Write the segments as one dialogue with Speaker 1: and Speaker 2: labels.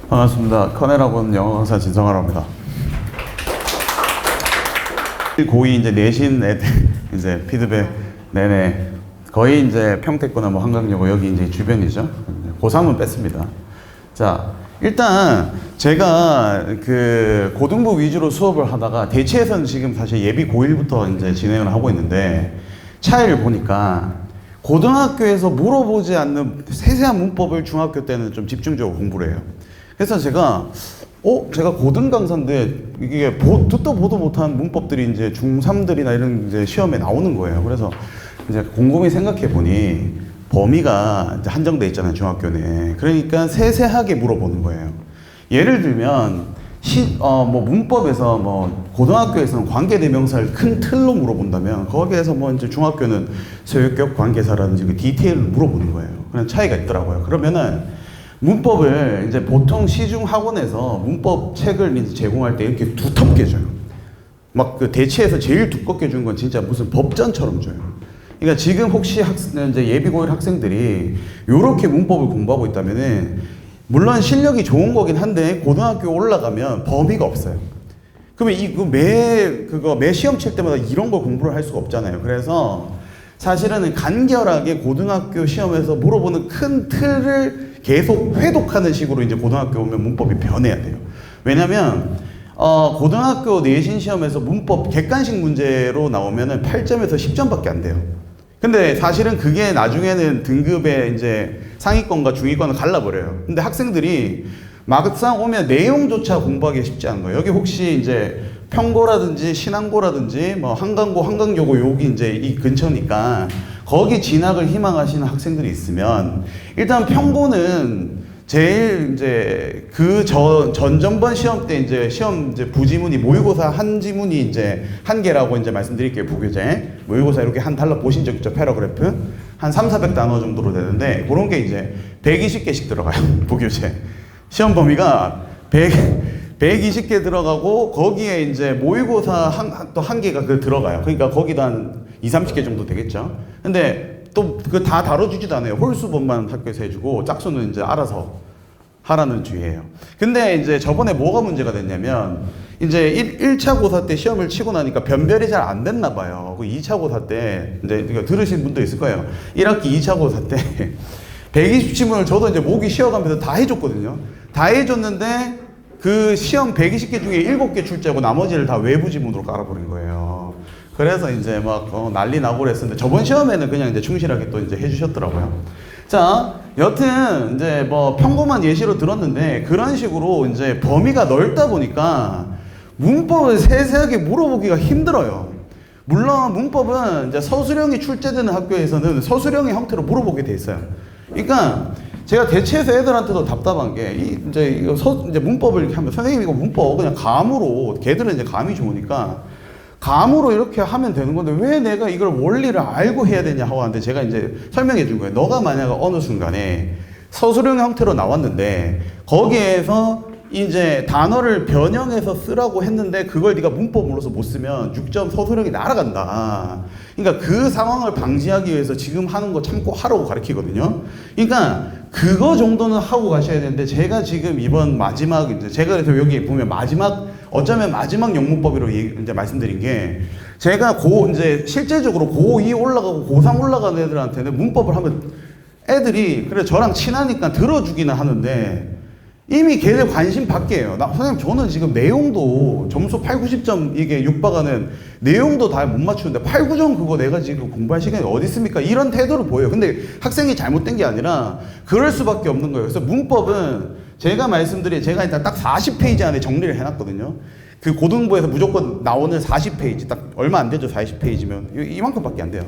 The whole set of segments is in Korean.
Speaker 1: 반갑습니다. 커넬학원 영어 강사 진성하라입니다. 고2 이제 내신 애들 이제 피드백 내내 거의 이제 평택구나 뭐 한강여고 여기 이제 주변이죠. 고3은 뺐습니다. 자, 일단 제가 그 고등부 위주로 수업을 하다가 대치에서는 지금 사실 예비 고1부터 이제 진행을 하고 있는데 차이를 보니까 고등학교에서 물어보지 않는 세세한 문법을 중학교 때는 좀 집중적으로 공부를 해요. 그래서 제가 고등 강사인데 이게 듣도 보도 못한 문법들이 이제 중3들이나 이런 이제 시험에 나오는 거예요. 그래서 이제 곰곰이 생각해 보니 범위가 이제 한정돼 있잖아요, 중학교는. 그러니까 세세하게 물어보는 거예요. 예를 들면 문법에서 고등학교에서는 관계대명사를 큰 틀로 물어본다면 거기에서 이제 중학교는 소유격 관계사라든지 그 디테일을 물어보는 거예요. 그런 차이가 있더라고요. 그러면은 문법을 이제 보통 시중 학원에서 문법 책을 이제 제공할 때 이렇게 두텁게 줘요. 막 그 대치에서 제일 두껍게 준 건 진짜 무슨 법전처럼 줘요. 그러니까 지금 혹시 이제 예비 고1 학생들이 이렇게 문법을 공부하고 있다면은 물론 실력이 좋은 거긴 한데 고등학교 올라가면 범위가 없어요. 그러면 매 시험칠 때마다 이런 걸 공부를 할 수가 없잖아요. 그래서 사실은 간결하게 고등학교 시험에서 물어보는 큰 틀을 계속 회독하는 식으로 이제 고등학교 오면 문법이 변해야 돼요. 왜냐면 고등학교 내신 시험에서 문법 객관식 문제로 나오면은 8점에서 10점밖에 안 돼요. 근데 사실은 그게 나중에는 등급의 이제 상위권과 중위권을 갈라버려요. 근데 학생들이 막상 오면 내용조차 공부하기 쉽지 않은 거예요. 여기 혹시 이제 평고라든지 신안고라든지 한강고, 한강여고 여기 이제 이 근처니까 거기 진학을 희망하시는 학생들이 있으면 일단 평고는 제일 이제 전전번 시험 때 이제 시험 이제 부지문이 모의고사 한 지문이 이제 한 개라고 이제 말씀드릴게요. 부교재. 모의고사 이렇게 한 달러 보신 적 있죠? 패러그래프. 한 300~400단어 정도로 되는데 그런 게 이제 120개씩 들어가요. 부교재. 시험 범위가 120개 들어가고 거기에 이제 모의고사 또 한 개가 들어가요. 그러니까 거기도 한 20~30개 정도 되겠죠. 근데 또 그 다 다뤄주지도 않아요. 홀수법만 학교에서 해주고 짝수는 이제 알아서 하라는 주의예요. 근데 이제 저번에 뭐가 문제가 됐냐면 이제 1차 고사 때 시험을 치고 나니까 변별이 잘 안 됐나 봐요. 그 2차 고사 때 이제 들으신 분도 있을 거예요. 1학기 2차 고사 때 120지문을 저도 이제 목이 쉬어가면서 다 해줬거든요. 다 해줬는데 그 시험 120개 중에 7개 출제하고 나머지를 다 외부 지문으로 깔아버린 거예요. 그래서 이제 난리 나고 그랬었는데 저번 시험에는 그냥 이제 충실하게 또 이제 해주셨더라고요. 자, 여튼 이제 평범한 예시로 들었는데 그런 식으로 이제 범위가 넓다 보니까 문법을 세세하게 물어보기가 힘들어요. 물론 문법은 이제 서술형이 출제되는 학교에서는 서술형의 형태로 물어보게 돼 있어요. 그러니까 제가 대체해서 애들한테도 답답한 게 이제 문법을 이렇게 하면 선생님 이거 문법 그냥 감으로 걔들은 이제 감이 좋으니까 감으로 이렇게 하면 되는 건데 왜 내가 이걸 원리를 알고 해야 되냐 하고 하는데 제가 이제 설명해 준 거예요. 너가 만약 어느 순간에 서술형 형태로 나왔는데 거기에서 이제 단어를 변형해서 쓰라고 했는데 그걸 네가 문법으로서 못 쓰면 6점 서술형이 날아간다. 그러니까 그 상황을 방지하기 위해서 지금 하는 거 참고 하라고 가르치거든요. 그러니까 그거 정도는 하고 가셔야 되는데 제가 지금 이번 마지막 이제 제가 그래서 여기 보면 어쩌면 마지막 영문법으로 이제 말씀드린 게 제가 이제 실제적으로 고2 올라가고 고3 올라가는 애들한테는 문법을 하면 애들이 그래 저랑 친하니까 들어주기는 하는데 이미 걔들 관심 밖이에요. 선생님 저는 지금 내용도 점수 8~90점 이게 육박하는 내용도 다 못 맞추는데 8~9점 그거 내가 지금 공부할 시간이 어디 있습니까? 이런 태도를 보여요. 근데 학생이 잘못된 게 아니라 그럴 수밖에 없는 거예요. 그래서 문법은 제가 일단 딱 40페이지 안에 정리를 해놨거든요. 그 고등부에서 무조건 나오는 40페이지 딱 얼마 안 되죠. 40페이지면 이만큼밖에 안 돼요.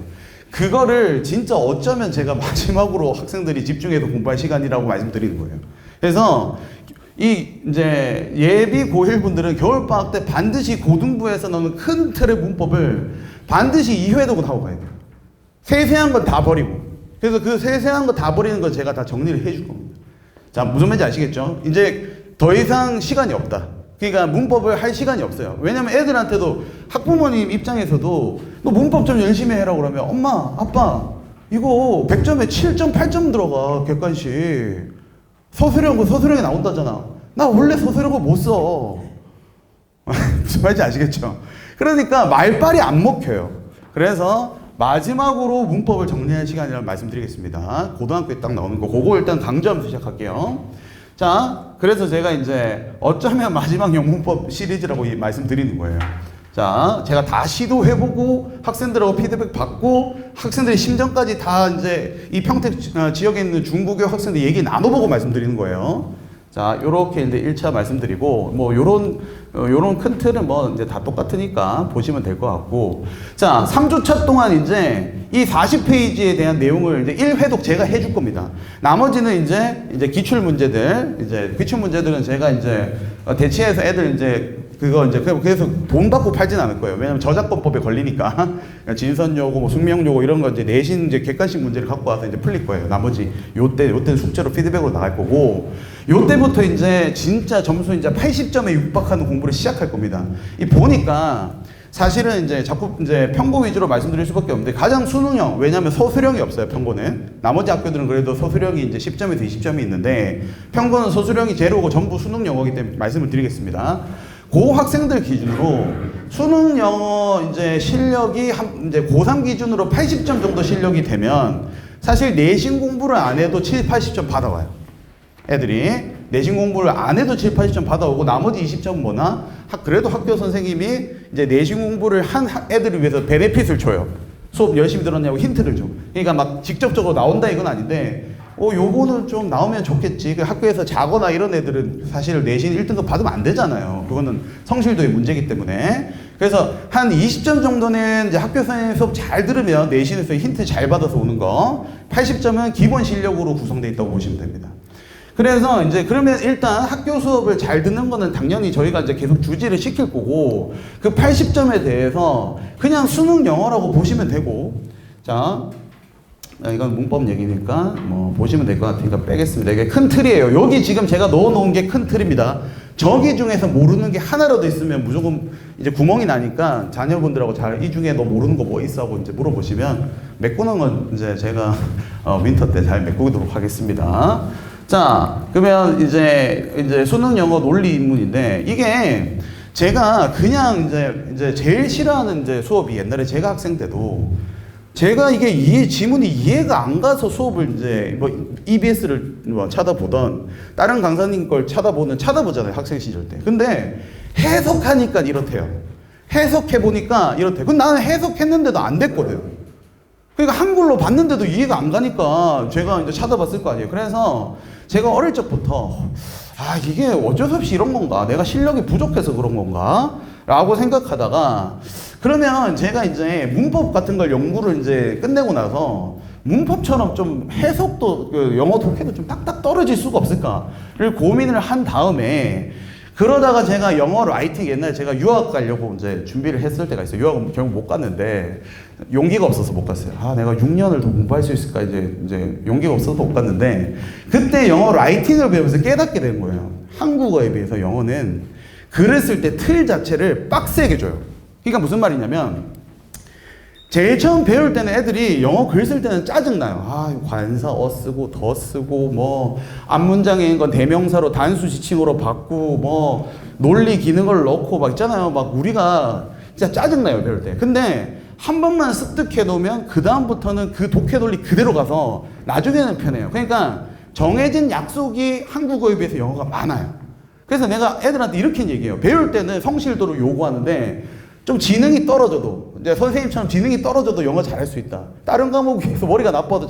Speaker 1: 그거를 진짜 어쩌면 제가 마지막으로 학생들이 집중해서 공부할 시간이라고 말씀드리는 거예요. 그래서 이제 예비 고1 분들은 겨울방학 때 반드시 고등부에서 나오는 큰 틀의 문법을 반드시 2회독은 하고 가야 돼요. 세세한 건 다 버리고. 그래서 그 세세한 거 다 버리는 건 제가 다 정리를 해줄 겁니다. 자, 무슨 말인지 아시겠죠? 이제 더 이상 시간이 없다. 그러니까 문법을 할 시간이 없어요. 왜냐면 애들한테도 학부모님 입장에서도 너 문법 좀 열심히 해라 그러면 엄마, 아빠 이거 100점에 7점, 8점 들어가 객관식. 서술형이 나온다잖아. 나 원래 소수령어 못 써. 무슨 말인지 아시겠죠? 그러니까 말빨이 안 먹혀요. 그래서 마지막으로 문법을 정리할 시간이라고 말씀드리겠습니다. 고등학교에 딱 나오는 거. 그거 일단 강조하면서 시작할게요. 자, 그래서 제가 이제 어쩌면 마지막 영문법 시리즈라고 말씀드리는 거예요. 자, 제가 다 시도해보고 학생들하고 피드백 받고 학생들의 심정까지 다 이제 이 평택 지역에 있는 중고교 학생들 얘기 나눠보고 말씀드리는 거예요. 자, 요렇게 이제 1차 말씀드리고, 뭐, 요런 큰 틀은 뭐, 이제 다 똑같으니까 보시면 될 것 같고. 자, 3주차 동안 이제 이 40페이지에 대한 내용을 이제 1회독 제가 해줄 겁니다. 나머지는 이제 기출문제들은 제가 이제 대치해서 애들 이제 그거 이제 그래서 돈 받고 팔진 않을 거예요. 왜냐면 저작권법에 걸리니까. 진선 요구, 뭐 숙명 요구 이런 거 이제 내신 이제 객관식 문제를 갖고 와서 이제 풀릴 거예요. 나머지 요때 숙제로 피드백으로 나갈 거고. 요때부터 이제 진짜 점수 이제 80점에 육박하는 공부를 시작할 겁니다. 이 보니까 사실은 이제 자꾸 이제 평고 위주로 말씀드릴 수밖에 없는데 가장 수능형, 왜냐면 소수령이 없어요, 평고는. 나머지 학교들은 그래도 소수령이 이제 10점에서 20점이 있는데 평고는 소수령이 제로고 전부 수능 영어이기 때문에 말씀을 드리겠습니다. 고 학생들 기준으로 수능 영어 이제 실력이 이제 고3 기준으로 80점 정도 실력이 되면 사실 내신 공부를 안 해도 7, 80점 받아와요. 애들이 내신 공부를 안 해도 7, 80점 받아오고 나머지 20점은 뭐나 그래도 학교 선생님이 이제 내신 공부를 한 애들을 위해서 베네핏을 줘요. 수업 열심히 들었냐고 힌트를 줘. 그러니까 막 직접적으로 나온다 이건 아닌데 요거는 좀 나오면 좋겠지. 그 학교에서 자거나 이런 애들은 사실 내신 1등급 받으면 안 되잖아요. 그거는 성실도의 문제이기 때문에. 그래서 한 20점 정도는 이제 학교 선생님 수업 잘 들으면 내신에서 힌트 잘 받아서 오는 거. 80점은 기본 실력으로 구성되어 있다고 보시면 됩니다. 그래서 이제 그러면 일단 학교 수업을 잘 듣는 거는 당연히 저희가 이제 계속 주지를 시킬 거고 그 80점에 대해서 그냥 수능 영어라고 보시면 되고 자 이건 문법 얘기니까 뭐 보시면 될 것 같으니까 빼겠습니다. 이게 큰 틀이에요. 여기 지금 제가 넣어놓은 게 큰 틀입니다. 저기 중에서 모르는 게 하나라도 있으면 무조건 이제 구멍이 나니까 자녀분들하고 잘 이 중에 너 모르는 거 뭐 있어 하고 이제 물어보시면 메꾸는 건 이제 제가 윈터 때 잘 메꾸도록 하겠습니다. 자, 그러면 이제 수능 영어 논리 입문인데 이게 제가 그냥 이제 제일 싫어하는 이제 수업이 옛날에 제가 학생 때도 제가 이게 지문이 이해가 안 가서 수업을 이제 뭐 EBS를 뭐 찾아보던 다른 강사님 걸 찾아보잖아요 학생 시절 때. 근데 해석하니까 이렇대요. 해석해 보니까 이렇대. 근데 나는 해석했는데도 안 됐거든. 그러니까 한글로 봤는데도 이해가 안 가니까 제가 이제 찾아봤을 거 아니에요. 그래서 제가 어릴 적부터 이게 어쩔 수 없이 이런 건가? 내가 실력이 부족해서 그런 건가? 라고 생각하다가 그러면 제가 이제 문법 같은 걸 연구를 이제 끝내고 나서 문법처럼 좀 해석도 영어 독해도 좀 딱딱 떨어질 수가 없을까를 고민을 한 다음에 그러다가 제가 영어 라이팅 옛날에 제가 유학 가려고 이제 준비를 했을 때가 있어요. 유학은 결국 못 갔는데 용기가 없어서 못 갔어요. 내가 6년을 더 공부할 수 있을까 이제 용기가 없어서 못 갔는데 그때 영어 라이팅을 배우면서 깨닫게 된 거예요. 한국어에 비해서 영어는 글을 쓸 때 틀 자체를 빡세게 줘요. 그러니까 무슨 말이냐면 제일 처음 배울 때는 애들이 영어 글 쓸 때는 짜증나요. 관사 쓰고 더 쓰고 뭐 앞문장에 있는 건 대명사로 단수 지칭으로 바꾸고 뭐 논리 기능을 넣고 막 있잖아요. 막 우리가 진짜 짜증나요 배울 때. 근데 한 번만 습득해 놓으면 그 다음부터는 그 독해 논리 그대로 가서 나중에는 편해요. 그러니까 정해진 약속이 한국어에 비해서 영어가 많아요. 그래서 내가 애들한테 이렇게 얘기해요. 배울 때는 성실도를 요구하는데 좀 지능이 떨어져도 이제 선생님처럼 지능이 떨어져도 영어 잘할 수 있다. 다른 과목에서 머리가 나빠도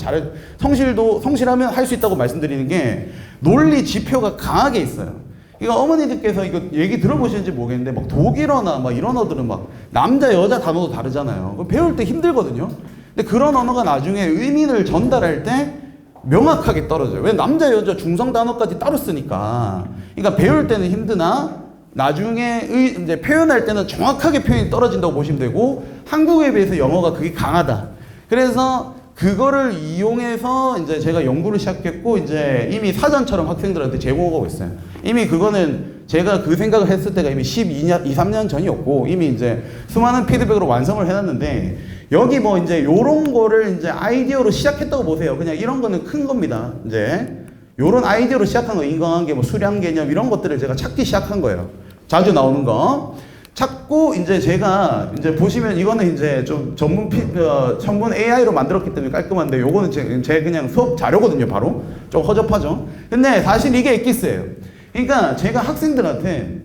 Speaker 1: 성실하면 할 수 있다고 말씀드리는 게 논리 지표가 강하게 있어요. 이거 어머니들께서 이거 얘기 들어보시는지 모르겠는데 막 독일어나 막 이런 어들은 막 남자 여자 단어도 다르잖아요. 배울 때 힘들거든요. 근데 그런 언어가 나중에 의미를 전달할 때 명확하게 떨어져요. 왜 남자 여자 중성 단어까지 따로 쓰니까. 그러니까 배울 때는 힘드나 나중에 이제 표현할 때는 정확하게 표현이 떨어진다고 보시면 되고 한국에 비해서 영어가 그게 강하다. 그래서 그거를 이용해서 이제 제가 연구를 시작했고 이제 이미 사전처럼 학생들한테 제공하고 있어요. 이미 그거는 제가 그 생각을 했을 때가 이미 13년 전이었고 이미 이제 수많은 피드백으로 완성을 해놨는데 여기 뭐 이제 요런 거를 이제 아이디어로 시작했다고 보세요. 그냥 이런 거는 큰 겁니다. 이제 요런 아이디어로 시작한 거, 인과관계, 뭐 수량 개념 이런 것들을 제가 찾기 시작한 거예요. 자주 나오는 거. 찾고 이제 제가 이제 보시면 이거는 이제 좀 전문 AI로 만들었기 때문에 깔끔한데 요거는 제 그냥 수업 자료거든요, 바로. 좀 허접하죠. 근데 사실 이게 엑기스예요. 그러니까 제가 학생들한테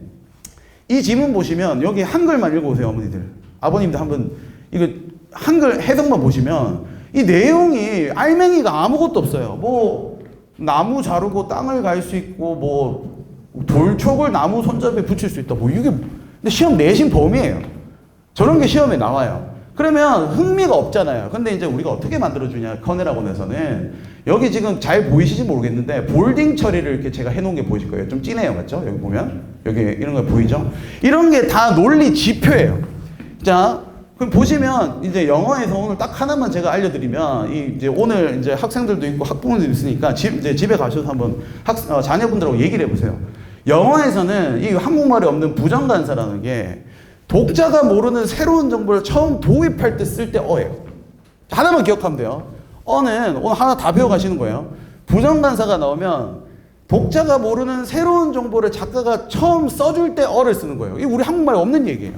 Speaker 1: 이 지문 보시면 여기 한글만 읽어보세요, 어머니들. 아버님들 한번 이거 한글 해석만 보시면 이 내용이 알맹이가 아무것도 없어요. 뭐 나무 자르고 땅을 갈 수 있고 뭐 돌촉을 나무 손잡이에 붙일 수 있다. 뭐 이게 근데 시험 내신 범위예요. 저런 게 시험에 나와요. 그러면 흥미가 없잖아요. 근데 이제 우리가 어떻게 만들어주냐, 커넬학원에서는 여기 지금 잘 보이시지 모르겠는데 볼딩 처리를 이렇게 제가 해놓은 게 보이실 거예요. 좀 진해요, 맞죠? 여기 보면 여기 이런 거 보이죠? 이런 게 다 논리 지표예요. 자, 그럼 보시면 이제 영어에서 오늘 딱 하나만 제가 알려드리면 이제 오늘 이제 학생들도 있고 학부모들도 있으니까 이제 집에 가셔서 한번 자녀분들하고 얘기를 해보세요. 영어에서는 이 한국말에 없는 부정관사라는 게 독자가 모르는 새로운 정보를 처음 도입할 때 쓸 때 어예요. 하나만 기억하면 돼요. 어는 오늘 하나 다 배워가시는 거예요. 부정관사가 나오면 독자가 모르는 새로운 정보를 작가가 처음 써줄 때 어를 쓰는 거예요. 이게 우리 한국말에 없는 얘기예요.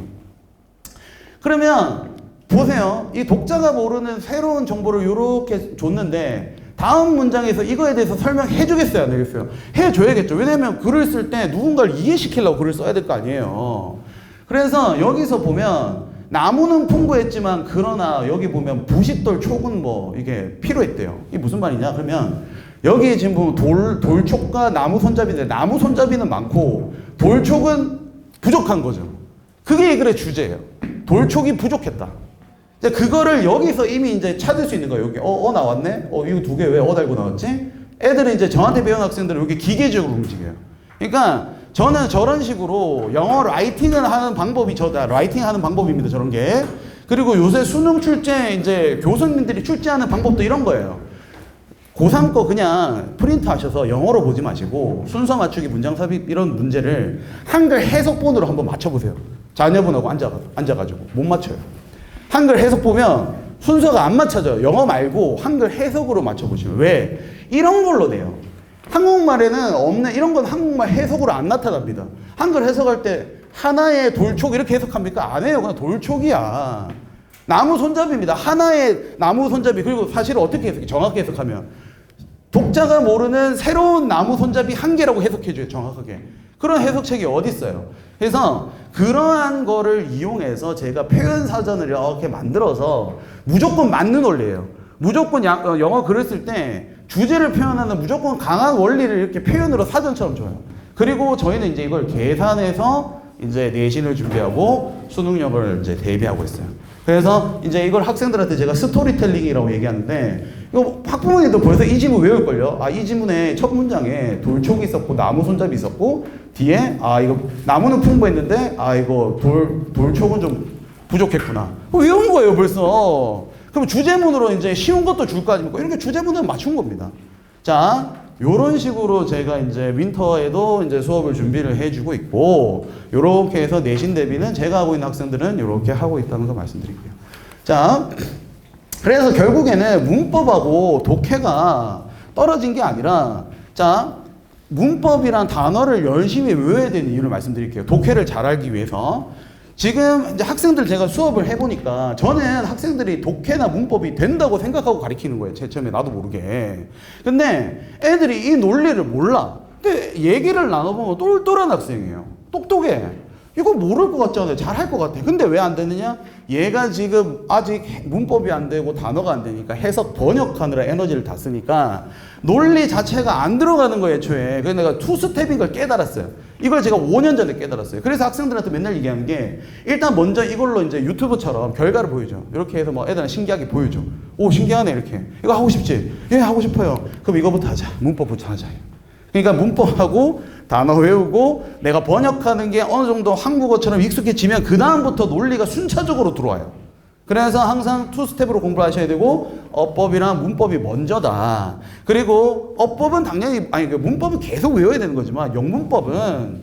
Speaker 1: 그러면 보세요. 이 독자가 모르는 새로운 정보를 이렇게 줬는데 다음 문장에서 이거에 대해서 설명해 주겠어요, 안 되겠어요? 해줘야겠죠. 왜냐면 글을 쓸 때 누군가를 이해시키려고 글을 써야 될 거 아니에요. 그래서 여기서 보면 나무는 풍부했지만 그러나 여기 보면 부싯돌 촉은 뭐 이게 필요했대요. 이게 무슨 말이냐? 그러면 여기 지금 보면 돌촉과 나무 손잡이인데 나무 손잡이는 많고 돌촉은 부족한 거죠. 그게 이 글의 주제예요. 돌촉이 부족했다. 이제 그거를 여기서 이미 이제 찾을 수 있는 거예요. 여기 나왔네? 이거 두 개 왜 달고 나왔지? 애들은 이제 저한테 배운 학생들은 여기 기계적으로 움직여요. 그러니까 저는 저런 식으로 영어 라이팅을 하는 방법이 라이팅 하는 방법입니다. 저런 게. 그리고 요새 수능 출제 이제 교수님들이 출제하는 방법도 이런 거예요. 고3 거 그냥 프린트 하셔서 영어로 보지 마시고 순서 맞추기, 문장 삽입 이런 문제를 한글 해석본으로 한번 맞춰보세요. 자녀분하고 앉아가지고 못 맞춰요. 한글 해석 보면 순서가 안 맞춰져요. 영어 말고 한글 해석으로 맞춰보시면. 왜? 이런 걸로 돼요. 한국말에는 없는 이런 건 한국말 해석으로 안 나타납니다. 한글 해석할 때 하나의 돌촉 이렇게 해석합니까? 안 해요. 그냥 돌촉이야. 나무 손잡이입니다. 하나의 나무 손잡이. 그리고 사실 어떻게 해석해? 정확히 해석하면 독자가 모르는 새로운 나무 손잡이 한 개라고 해석해줘요. 정확하게. 그런 해석책이 어디 있어요? 그래서 그러한 거를 이용해서 제가 표현 사전을 이렇게 만들어서 무조건 맞는 원리예요. 무조건 영어 글을 쓸 때 주제를 표현하는 무조건 강한 원리를 이렇게 표현으로 사전처럼 줘요. 그리고 저희는 이제 이걸 계산해서 이제 내신을 준비하고 수능력을 이제 대비하고 있어요. 그래서 이제 이걸 학생들한테 제가 스토리텔링이라고 얘기하는데 이거 학부모님도 벌써 이 지문 외울걸요? 이 지문에 첫 문장에 돌촉이 있었고 나무 손잡이 있었고 뒤에 이거 나무는 풍부했는데 이거 돌촉은 좀 부족했구나. 외운 거예요 벌써. 그럼 주제문으로 이제 쉬운 것도 줄 거 아닙니까? 이렇게 주제문은 맞춘 겁니다. 자, 요런 식으로 제가 이제 윈터에도 이제 수업을 준비를 해주고 있고, 요렇게 해서 내신 대비는 제가 하고 있는 학생들은 요렇게 하고 있다는 거 말씀드릴게요. 자, 그래서 결국에는 문법하고 독해가 떨어진 게 아니라, 자, 문법이란 단어를 열심히 외워야 되는 이유를 말씀드릴게요. 독해를 잘 알기 위해서. 지금 이제 학생들 제가 수업을 해보니까 저는 학생들이 독해나 문법이 된다고 생각하고 가르치는 거예요. 제일 처음에 나도 모르게. 근데 애들이 이 논리를 몰라. 근데 얘기를 나눠보면 똘똘한 학생이에요. 똑똑해. 이거 모를 것 같잖아요. 잘할 것 같아. 근데 왜 안 되느냐? 얘가 지금 아직 문법이 안 되고 단어가 안 되니까 해석 번역하느라 에너지를 다 쓰니까 논리 자체가 안 들어가는 거예요, 애초에. 그래서 내가 투스텝인 걸 깨달았어요. 이걸 제가 5년 전에 깨달았어요. 그래서 학생들한테 맨날 얘기하는 게 일단 먼저 이걸로 이제 유튜브처럼 결과를 보여줘. 이렇게 해서 뭐 애들한테 신기하게 보여줘. 오, 신기하네, 이렇게. 이거 하고 싶지? 예, 하고 싶어요. 그럼 이거부터 하자. 문법부터 하자. 그러니까 문법하고 단어 외우고 내가 번역하는 게 어느 정도 한국어처럼 익숙해지면 그 다음부터 논리가 순차적으로 들어와요. 그래서 항상 투스텝으로 공부하셔야 되고 어법이랑 문법이 먼저다. 그리고 어법은 당연히 문법은 계속 외워야 되는 거지만 영문법은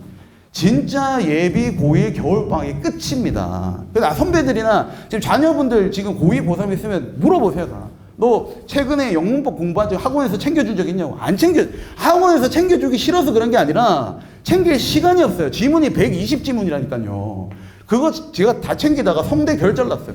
Speaker 1: 진짜 예비 고1 겨울방학이 끝입니다. 그래서 선배들이나 지금 자녀분들 지금 고2 고3 있으면 물어보세요. 다. 너 최근에 영문법 공부한 적 학원에서 챙겨준 적 있냐고. 안 챙겨. 학원에서 챙겨주기 싫어서 그런 게 아니라 챙길 시간이 없어요. 지문이 120지문이라니까요. 그거 제가 다 챙기다가 성대 결절 났어요.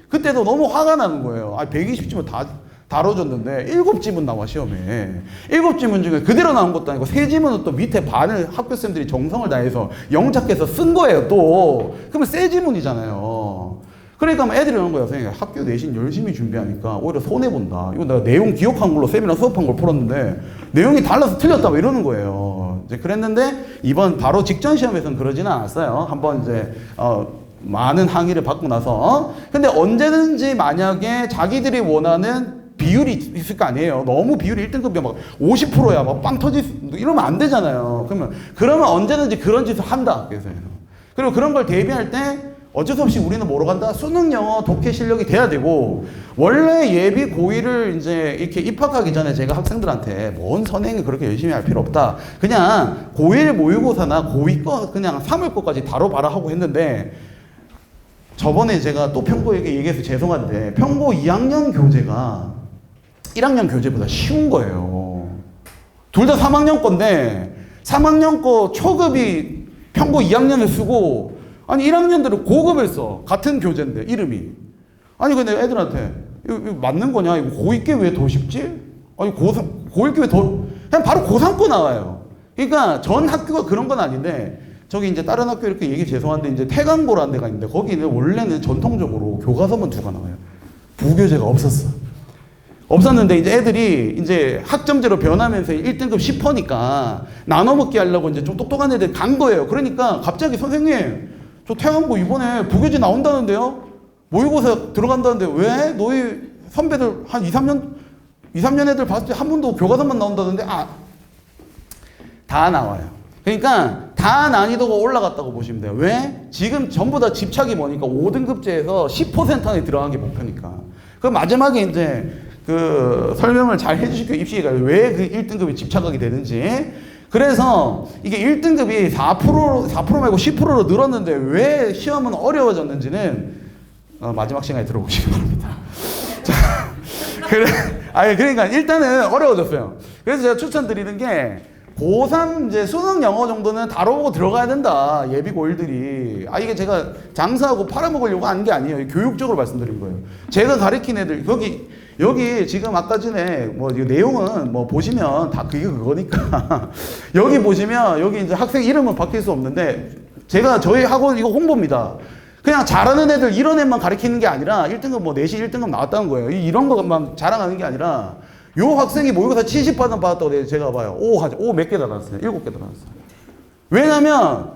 Speaker 1: 그때도 너무 화가 나는 거예요. 120지문 다 다뤄줬는데 7지문 나와 시험에. 7지문 중에 그대로 나온 것도 아니고 3지문은 또 밑에 반을 학교쌤들이 정성을 다해서 영작해서 쓴 거예요 또. 그러면 새 지문이잖아요. 그러니까 애들이 그러는 거예요. 선생님 학교 내신 열심히 준비하니까 오히려 손해본다. 이거 내가 내용 기억한 걸로 쌤이랑 수업한 걸 풀었는데 내용이 달라서 틀렸다 이러는 거예요. 이제 그랬는데 이번 바로 직전 시험에서는 그러지는 않았어요. 한번 이제 많은 항의를 받고 나서. 근데 언제든지 만약에 자기들이 원하는 비율이 있을 거 아니에요. 너무 비율이 1등급이 막 50%야. 막 빵 터질 이러면 안 되잖아요. 그러면 언제든지 그런 짓을 한다. 그리고 그런 걸 대비할 때 어쩔 수 없이 우리는 뭐로 간다? 수능, 영어, 독해 실력이 돼야 되고, 원래 예비 고1을 이제 이렇게 입학하기 전에 제가 학생들한테 뭔 선행이 그렇게 열심히 할 필요 없다. 그냥 고1 모의고사나 고2 거 그냥 3월 거까지 다뤄봐라 하고 했는데, 저번에 제가 또 평고에게 얘기해서 죄송한데, 평고 2학년 교재가 1학년 교재보다 쉬운 거예요. 둘 다 3학년 건데, 3학년 거 초급이 평고 2학년을 쓰고, 아니 1학년들은 고급을 써. 같은 교재인데 이름이. 아니 근데 애들한테 이거 맞는 거냐? 이거 고2 게 왜 더 쉽지? 아니 고1 게 왜 더 그냥 바로 고3 거 나와요. 그러니까 전 학교가 그런 건 아닌데 저기 이제 다른 학교 이렇게 얘기 죄송한데 이제 태강고라는 데가 있는데 거기는 원래는 전통적으로 교과서만 2가 나와요. 부교재가 없었는데 이제 애들이 이제 학점제로 변하면서 1등급 10%니까 나눠 먹기 하려고 이제 좀 똑똑한 애들 간 거예요. 그러니까 갑자기 선생님 저 태강고 이번에 부교재 나온다는데요? 모의고사 들어간다는데 왜? 너희 선배들 한 2, 3년 애들 봤을 때 한 번도 교과서만 나온다는데 다 나와요. 그러니까 다 난이도가 올라갔다고 보시면 돼요. 왜? 지금 전부 다 집착이 뭐니까 5등급제에서 10% 안에 들어간 게 목표니까. 그 마지막에 이제 그 설명을 잘 해주시고 입시가 왜 그 1등급에 집착하게 되는지. 그래서 이게 1등급이 4% 말고 10%로 늘었는데 왜 시험은 어려워졌는지는 마지막 시간에 들어보시기 바랍니다. 자, 그러니까 일단은 어려워졌어요. 그래서 제가 추천드리는 게 고3 이제 수능 영어 정도는 다뤄보고 들어가야 된다. 예비 고1들이. 이게 제가 장사하고 팔아먹으려고 하는 게 아니에요. 교육적으로 말씀드린 거예요. 제가 가르친 애들, 여기 지금 아까 전에 뭐 내용은 뭐 보시면 다 그거니까. 여기 보시면 여기 이제 학생 이름은 바뀔 수 없는데 제가 저희 학원 이거 홍보입니다. 그냥 잘하는 애들 이런 애만 가르치는 게 아니라 1등급 뭐 내신 1등급 나왔다는 거예요. 이런 것만 자랑하는 게 아니라 요 학생이 모의고사 70받았다고 제가 봐요. 5 몇 개 달았어요? 7개 달았어요. 왜냐면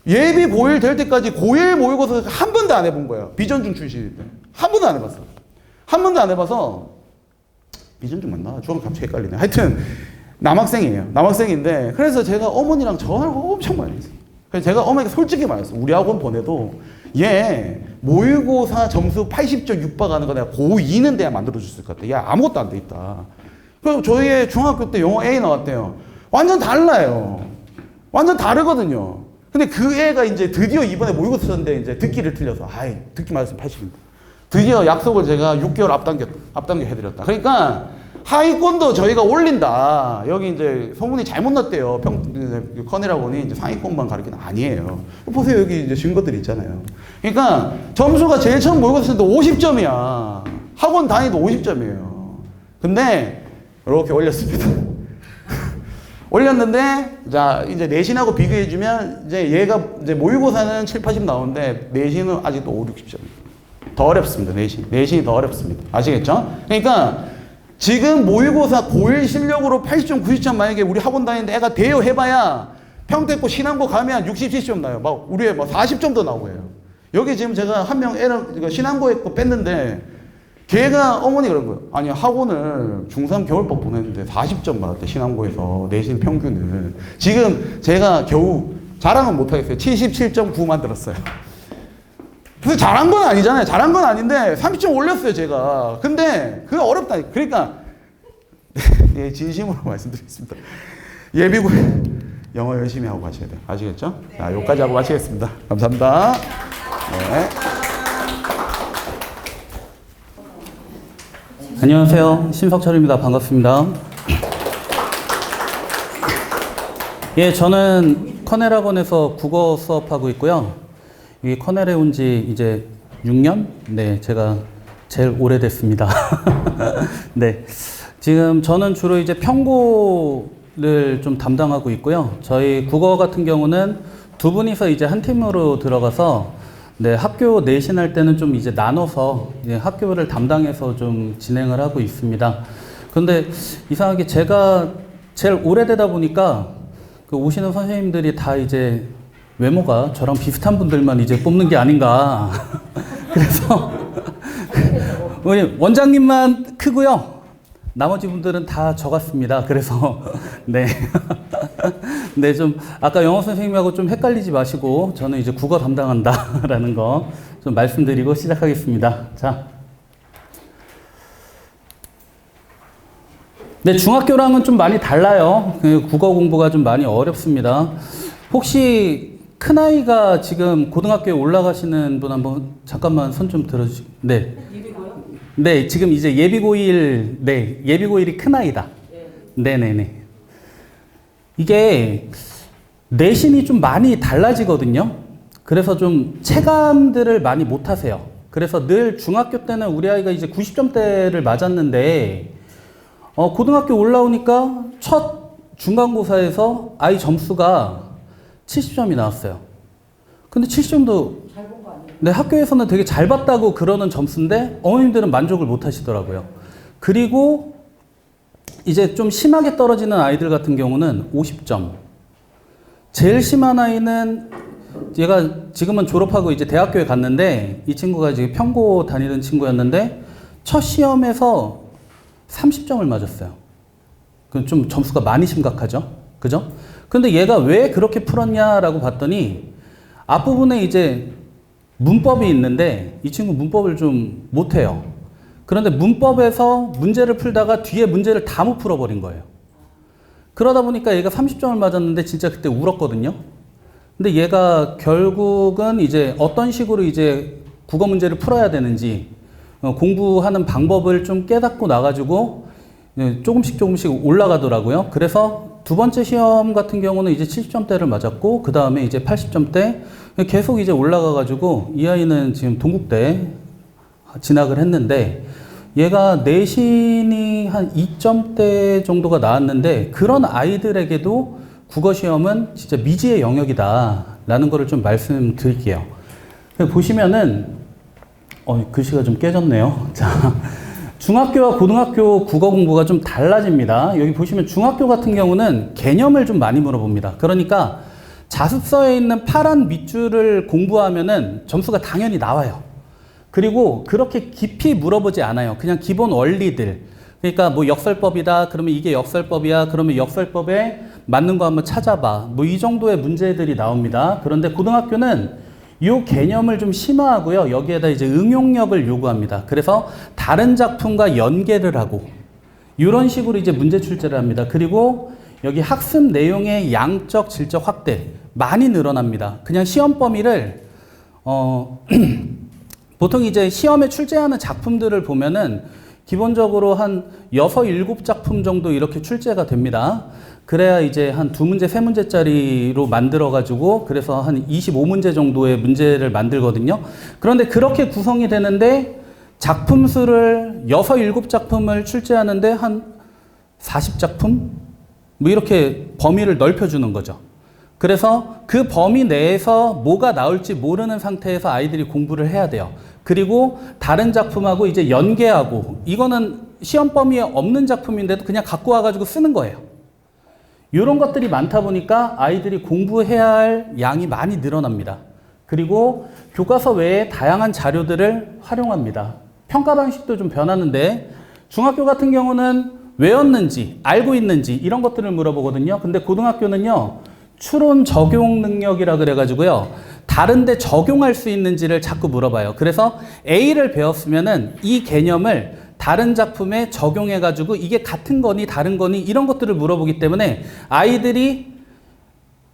Speaker 1: 예비 고1 될 때까지 고1 모의고사 한 번도 안 해본 거예요. 비전중 출신일 때. 한 번도 안 해봤어. 한 번도 안 해봐서 비전중 맞나? 중학교 갑자기 헷갈리네. 하여튼 남학생이에요. 남학생인데 그래서 제가 어머니랑 전화를 엄청 많이 했어요. 그래서 제가 어머니가 솔직히 말했어요. 우리 학원 보내도 얘 모의고사 점수 80점 육박하는 거 내가 고2는 돼야 만들어줬을 것 같아. 얘 아무것도 안 돼 있다. 그리고 저희 중학교 때 영어 A 나왔대요. 완전 달라요. 완전 다르거든요. 근데 그 애가 이제 드디어 이번에 모의고사 썼는데 이제 듣기를 틀려서 듣기 맞았으면 80입니다. 드디어 약속을 제가 6개월 앞당겨 해드렸다. 그러니까 하위권도 저희가 올린다. 여기 이제 소문이 잘못 났대요. 커넬학원이 이제 상위권만 가르치는 아니에요. 보세요. 여기 이제 증거들이 있잖아요. 그러니까 점수가 제일 처음 모의고사 했는데 50점이야. 학원 단위도 50점이에요. 근데 이렇게 올렸습니다. 올렸는데 자 이제 내신하고 비교해주면 이제 얘가 이제 모의고사는 7, 80 나오는데 내신은 아직도 5, 60점. 더 어렵습니다. 내신이 더 어렵습니다. 아시겠죠? 그러니까 지금 모의고사 고1 실력으로 80점, 90점 만약에 우리 학원 다니는데 애가 대여해봐야 평택고 신안고 가면 60, 70점 나요. 막 우리 애 막 40점도 나오고 해요. 여기 지금 제가 한 명 애를 신안고에 거 뺐는데 걔가 어머니가 그런 거예요. 아니 학원을 중3 겨울법 보냈는데 40점 받았대. 신안고에서 내신 평균을. 지금 제가 겨우 자랑은 못하겠어요. 77.9 만들었어요. 그래서 잘한 건 아니잖아요. 잘한 건 아닌데 30점 올렸어요 제가. 근데 그게 어렵다. 그러니까 예, 진심으로 말씀드리겠습니다. 예비고 영어 열심히 하고 가셔야 돼요. 아시겠죠? 자, 여기까지 하고 마치겠습니다. 감사합니다. 네.
Speaker 2: 안녕하세요. 신석철입니다. 반갑습니다. 예, 저는 커넬 학원에서 국어 수업하고 있고요. 이 커넬에 온 지 이제 6년? 네, 제가 제일 오래됐습니다. 네. 지금 저는 주로 이제 평고를 좀 담당하고 있고요. 저희 국어 같은 경우는 두 분이서 이제 한 팀으로 들어가서 네, 학교 내신할 때는 좀 이제 나눠서 학교를 담당해서 좀 진행을 하고 있습니다. 그런데 이상하게 제가 제일 오래되다 보니까 그 오시는 선생님들이 다 이제 외모가 저랑 비슷한 분들만 이제 뽑는 게 아닌가. 그래서 원장님만 크고요. 나머지 분들은 다 저 같습니다. 그래서 네. 네, 좀 아까 영어 선생님하고 좀 헷갈리지 마시고 저는 이제 국어 담당한다라는 거 좀 말씀드리고 시작하겠습니다. 자. 네, 중학교랑은 좀 많이 달라요. 국어 공부가 좀 많이 어렵습니다. 혹시 큰아이가 지금 고등학교에 올라가시는 분 한번 잠깐만 손 좀 들어주시고. 네. 네, 지금 이제 예비고1, 네, 예비고1이 큰아이다. 네네네. 이게 내신이 좀 많이 달라지거든요. 그래서 좀 체감들을 많이 못 하세요. 그래서 늘 중학교 때는 우리 아이가 이제 90점대를 맞았는데, 고등학교 올라오니까 첫 중간고사에서 아이 점수가 70점이 나왔어요. 근데 70점도 네, 학교에서는 되게 잘 봤다고 그러는 점수인데 어머님들은 만족을 못 하시더라고요. 그리고 이제 좀 심하게 떨어지는 아이들 같은 경우는 50점. 제일 심한 아이는 얘가 지금은 졸업하고 이제 대학교에 갔는데 이 친구가 지금 평고 다니는 친구였는데 첫 시험에서 30점을 맞았어요. 그럼 좀 점수가 많이 심각하죠? 그죠? 근데 얘가 왜 그렇게 풀었냐라고 봤더니 앞부분에 이제 문법이 있는데 이 친구 문법을 좀 못해요. 그런데 문법에서 문제를 풀다가 뒤에 문제를 다 못 풀어버린 거예요. 그러다 보니까 얘가 30점을 맞았는데 진짜 그때 울었거든요. 근데 얘가 결국은 이제 어떤 식으로 이제 국어 문제를 풀어야 되는지 공부하는 방법을 좀 깨닫고 나가지고 조금씩 올라가더라고요. 그래서 두 번째 시험 같은 경우는 이제 70점대를 맞았고 그 다음에 이제 80점대 계속 이제 올라가가지고 이 아이는 지금 동국대 진학을 했는데 얘가 내신이 한 2점대 정도가 나왔는데 그런 아이들에게도 국어 시험은 진짜 미지의 영역이다라는 거를 좀 말씀드릴게요. 보시면은 글씨가 좀 깨졌네요. 자, 중학교와 고등학교 국어 공부가 좀 달라집니다. 여기 보시면 중학교 같은 경우는 개념을 좀 많이 물어봅니다. 그러니까 자습서에 있는 파란 밑줄을 공부하면은 점수가 당연히 나와요. 그리고 그렇게 깊이 물어보지 않아요. 그냥 기본 원리들. 그러니까 뭐 역설법이다. 그러면 이게 역설법이야. 그러면 역설법에 맞는 거 한번 찾아봐. 뭐 이 정도의 문제들이 나옵니다. 그런데 고등학교는 이 개념을 좀 심화하고요. 여기에다 이제 응용력을 요구합니다. 그래서 다른 작품과 연계를 하고 이런 식으로 이제 문제 출제를 합니다. 그리고 여기 학습 내용의 양적, 질적 확대 많이 늘어납니다. 그냥 시험 범위를 보통 이제 시험에 출제하는 작품들을 보면은 기본적으로 한 6, 7작품 정도 이렇게 출제가 됩니다. 그래야 이제 한 2문제, 3문제짜리로 만들어가지고 그래서 한 25문제 정도의 문제를 만들거든요. 그런데 그렇게 구성이 되는데 작품 수를 6, 7작품을 출제하는데 한 40작품? 뭐 이렇게 범위를 넓혀주는 거죠. 그래서 그 범위 내에서 뭐가 나올지 모르는 상태에서 아이들이 공부를 해야 돼요. 그리고 다른 작품하고 이제 연계하고 이거는 시험 범위에 없는 작품인데도 그냥 갖고 와가지고 쓰는 거예요. 이런 것들이 많다 보니까 아이들이 공부해야 할 양이 많이 늘어납니다. 그리고 교과서 외에 다양한 자료들을 활용합니다. 평가 방식도 좀 변하는데 중학교 같은 경우는 외웠는지 알고 있는지 이런 것들을 물어보거든요. 근데 고등학교는요. 추론 적용 능력이라 그래가지고요. 다른데 적용할 수 있는지를 자꾸 물어봐요. 그래서 A를 배웠으면은 이 개념을 다른 작품에 적용해가지고 이게 같은 거니 다른 거니 이런 것들을 물어보기 때문에 아이들이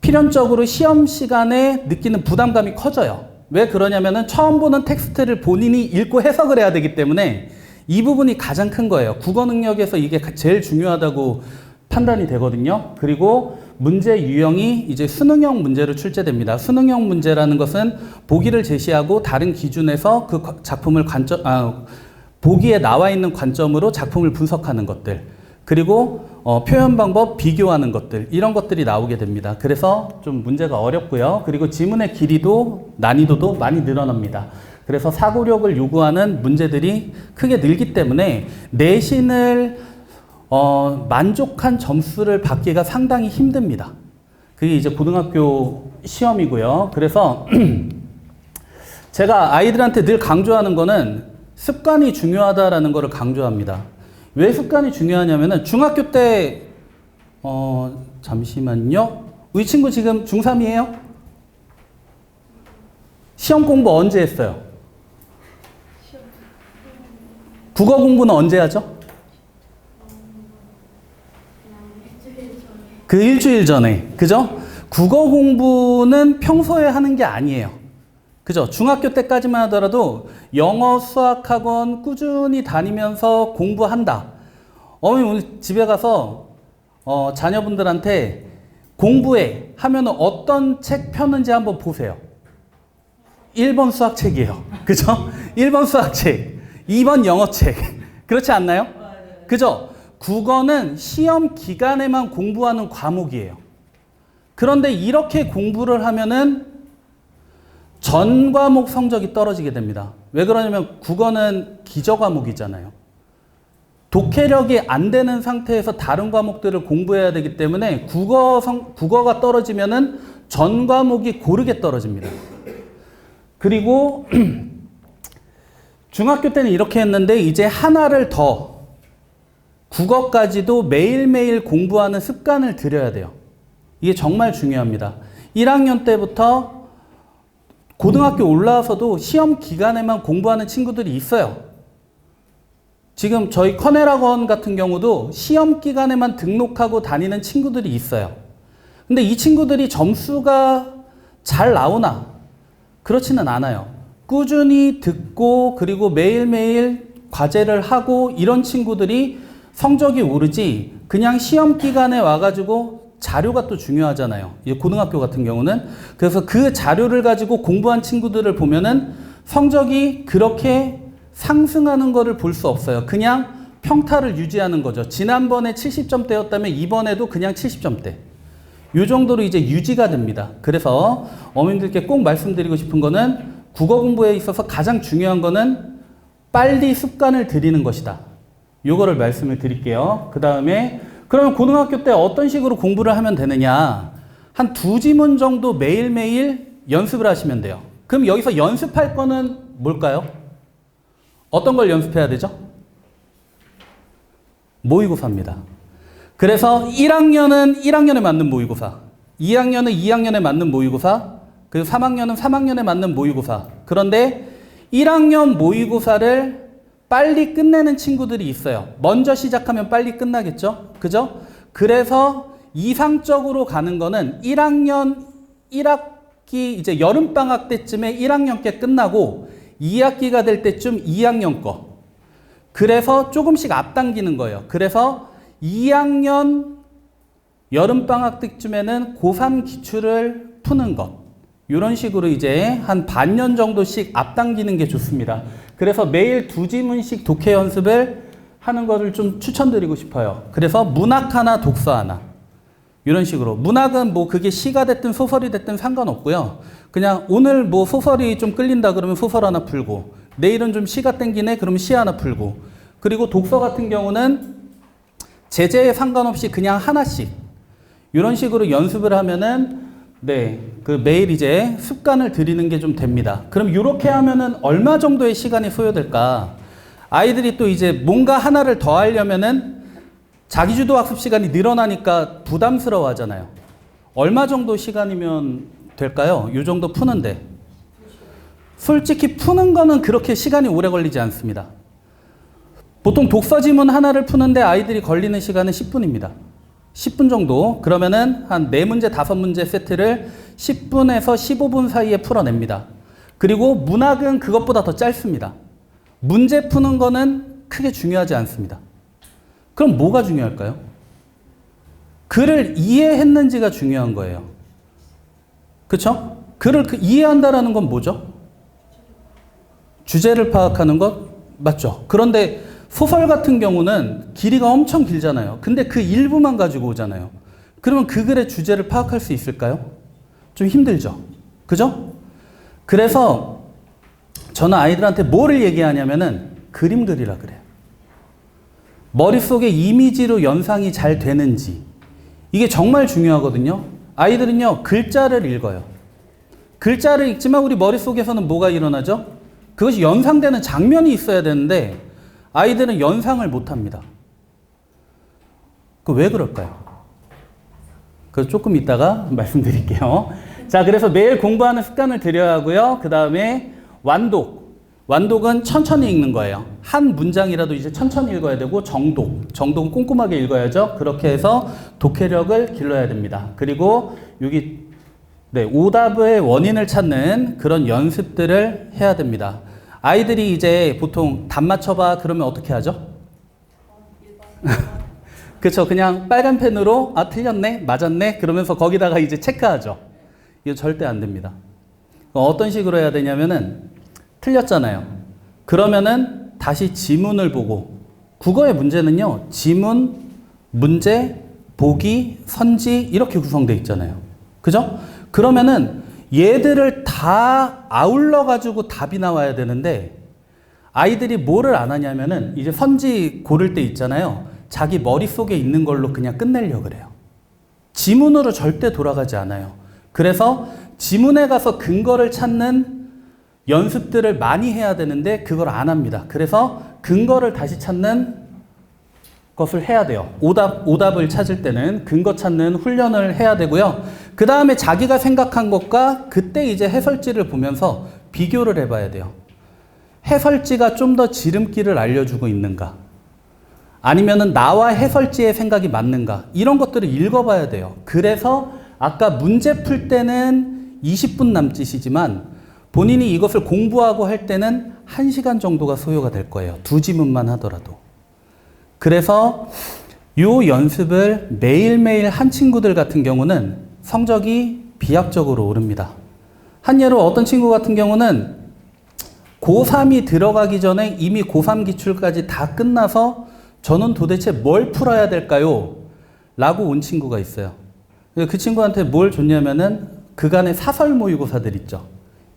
Speaker 2: 필연적으로 시험 시간에 느끼는 부담감이 커져요. 왜 그러냐면은 처음 보는 텍스트를 본인이 읽고 해석을 해야 되기 때문에 이 부분이 가장 큰 거예요. 국어 능력에서 이게 제일 중요하다고 판단이 되거든요. 그리고 문제 유형이 이제 수능형 문제로 출제됩니다. 수능형 문제라는 것은 보기를 제시하고 다른 기준에서 그 작품을 보기에 나와 있는 관점으로 작품을 분석하는 것들, 그리고 표현 방법 비교하는 것들, 이런 것들이 나오게 됩니다. 그래서 좀 문제가 어렵고요. 그리고 지문의 길이도 난이도도 많이 늘어납니다. 그래서 사고력을 요구하는 문제들이 크게 늘기 때문에 내신을 만족한 점수를 받기가 상당히 힘듭니다. 그게 이제 고등학교 시험이고요. 그래서 제가 아이들한테 늘 강조하는 거는 습관이 중요하다라는 거를 강조합니다. 왜 습관이 중요하냐면은 중학교 때 잠시만요. 우리 친구 지금 중3이에요? 시험 공부 언제 했어요? 국어 공부는 언제 하죠? 그 일주일 전에. 그죠? 국어 공부는 평소에 하는 게 아니에요. 그죠? 중학교 때까지만 하더라도 영어, 수학 학원 꾸준히 다니면서 공부한다. 어머니 오늘 집에 가서 자녀분들한테 공부해 하면은 어떤 책 펴는지 한번 보세요. 1번 수학책이에요. 그죠? 1번 수학책, 2번 영어책. 그렇지 않나요? 그죠? 국어는 시험 기간에만 공부하는 과목이에요. 그런데 이렇게 공부를 하면은 전 과목 성적이 떨어지게 됩니다. 왜 그러냐면 국어는 기저 과목이잖아요. 독해력이 안 되는 상태에서 다른 과목들을 공부해야 되기 때문에 국어가 떨어지면은 전 과목이 고르게 떨어집니다. 그리고 중학교 때는 이렇게 했는데 이제 하나를 더 국어까지도 매일매일 공부하는 습관을 들여야 돼요. 이게 정말 중요합니다. 1학년 때부터 고등학교 올라와서도 시험 기간에만 공부하는 친구들이 있어요. 지금 저희 커넬학원 같은 경우도 시험 기간에만 등록하고 다니는 친구들이 있어요. 근데 이 친구들이 점수가 잘 나오나? 그렇지는 않아요. 꾸준히 듣고 그리고 매일매일 과제를 하고 이런 친구들이 성적이 오르지, 그냥 시험 기간에 와가지고 자료가 또 중요하잖아요. 고등학교 같은 경우는. 그래서 그 자료를 가지고 공부한 친구들을 보면은 성적이 그렇게 상승하는 거를 볼 수 없어요. 그냥 평타를 유지하는 거죠. 지난번에 70점대였다면 이번에도 그냥 70점대. 이 정도로 이제 유지가 됩니다. 그래서 어머님들께 꼭 말씀드리고 싶은 거는 국어 공부에 있어서 가장 중요한 거는 빨리 습관을 들이는 것이다. 요거를 말씀을 드릴게요. 그 다음에 그러면 고등학교 때 어떤 식으로 공부를 하면 되느냐? 한 2지문 정도 매일매일 연습을 하시면 돼요. 그럼 여기서 연습할 거는 뭘까요? 어떤 걸 연습해야 되죠? 모의고사입니다. 그래서 1학년은 1학년에 맞는 모의고사, 2학년은 2학년에 맞는 모의고사, 그리고 3학년은 3학년에 맞는 모의고사. 그런데 1학년 모의고사를 빨리 끝내는 친구들이 있어요. 먼저 시작하면 빨리 끝나겠죠? 그죠? 그래서 이상적으로 가는 거는 1학년 1학기 이제 여름방학 때쯤에 1학년 게 끝나고 2학기가 될 때쯤 2학년 거. 그래서 조금씩 앞당기는 거예요. 그래서 2학년 여름방학 때쯤에는 고3 기출을 푸는 것. 이런 식으로 이제 한 반년 정도씩 앞당기는 게 좋습니다. 그래서 매일 2지문씩 독해 연습을 하는 것을 좀 추천드리고 싶어요. 그래서 문학 하나, 독서 하나. 이런 식으로. 문학은 뭐 그게 시가 됐든 소설이 됐든 상관없고요. 그냥 오늘 뭐 소설이 좀 끌린다 그러면 소설 하나 풀고, 내일은 좀 시가 땡기네 그러면 시 하나 풀고, 그리고 독서 같은 경우는 제재에 상관없이 그냥 하나씩 이런 식으로 연습을 하면은 네, 그 매일 이제 습관을 들이는 게 좀 됩니다. 그럼 이렇게 하면은 얼마 정도의 시간이 소요될까? 아이들이 또 이제 뭔가 하나를 더 하려면은 자기주도 학습 시간이 늘어나니까 부담스러워 하잖아요. 얼마 정도 시간이면 될까요? 이 정도 푸는데. 솔직히 푸는 거는 그렇게 시간이 오래 걸리지 않습니다. 보통 독서 지문 하나를 푸는데 아이들이 걸리는 시간은 10분입니다. 10분 정도. 그러면은 한 4문제, 5문제 세트를 10분에서 15분 사이에 풀어냅니다. 그리고 문학은 그것보다 더 짧습니다. 문제 푸는 거는 크게 중요하지 않습니다. 그럼 뭐가 중요할까요? 글을 이해했는지가 중요한 거예요. 그렇죠? 글을 이해한다라는 건 뭐죠? 주제를 파악하는 것 맞죠? 그런데 소설 같은 경우는 길이가 엄청 길잖아요. 근데 그 일부만 가지고 오잖아요. 그러면 그 글의 주제를 파악할 수 있을까요? 좀 힘들죠. 그죠? 그래서 저는 아이들한테 뭐를 얘기하냐면은 그림 그리라 그래요. 머릿속에 이미지로 연상이 잘 되는지. 이게 정말 중요하거든요. 아이들은요, 글자를 읽어요. 글자를 읽지만 우리 머릿속에서는 뭐가 일어나죠? 그것이 연상되는 장면이 있어야 되는데 아이들은 연상을 못합니다. 그 왜 그럴까요? 그래서 조금 이따가 말씀드릴게요. 자, 그래서 매일 공부하는 습관을 들여야 하고요. 그 다음에 완독. 완독은 천천히 읽는 거예요. 한 문장이라도 이제 천천히 읽어야 되고 정독은 꼼꼼하게 읽어야죠. 그렇게 해서 독해력을 길러야 됩니다. 그리고 여기 오답의 원인을 찾는 그런 연습들을 해야 됩니다. 아이들이 이제 보통 답 맞춰봐 그러면 어떻게 하죠? 그렇죠. 그냥 빨간 펜으로 틀렸네, 맞았네 그러면서 거기다가 이제 체크하죠. 이거 절대 안 됩니다. 어떤 식으로 해야 되냐면은 틀렸잖아요. 그러면은 다시 지문을 보고 국어의 문제는요. 지문, 문제, 보기, 선지 이렇게 구성되어 있잖아요. 그죠? 그러면은 얘들을 다 아울러 가지고 답이 나와야 되는데 아이들이 뭐를 안 하냐면은 이제 선지 고를 때 있잖아요. 자기 머릿속에 있는 걸로 그냥 끝내려고 그래요. 지문으로 절대 돌아가지 않아요. 그래서 지문에 가서 근거를 찾는 연습들을 많이 해야 되는데 그걸 안 합니다. 그래서 근거를 다시 찾는 것을 해야 돼요. 오답을 찾을 때는 근거 찾는 훈련을 해야 되고요. 그 다음에 자기가 생각한 것과 그때 이제 해설지를 보면서 비교를 해봐야 돼요. 해설지가 좀 더 지름길을 알려주고 있는가? 아니면은 나와 해설지의 생각이 맞는가? 이런 것들을 읽어봐야 돼요. 그래서 아까 문제 풀 때는 20분 남짓이지만 본인이 이것을 공부하고 할 때는 1시간 정도가 소요가 될 거예요. 2지문만 하더라도. 그래서 이 연습을 매일매일 한 친구들 같은 경우는 성적이 비약적으로 오릅니다. 한 예로 어떤 친구 같은 경우는 고3이 들어가기 전에 이미 고3 기출까지 다 끝나서 저는 도대체 뭘 풀어야 될까요? 라고 온 친구가 있어요. 그 친구한테 뭘 줬냐면은 그간의 사설 모의고사들 있죠.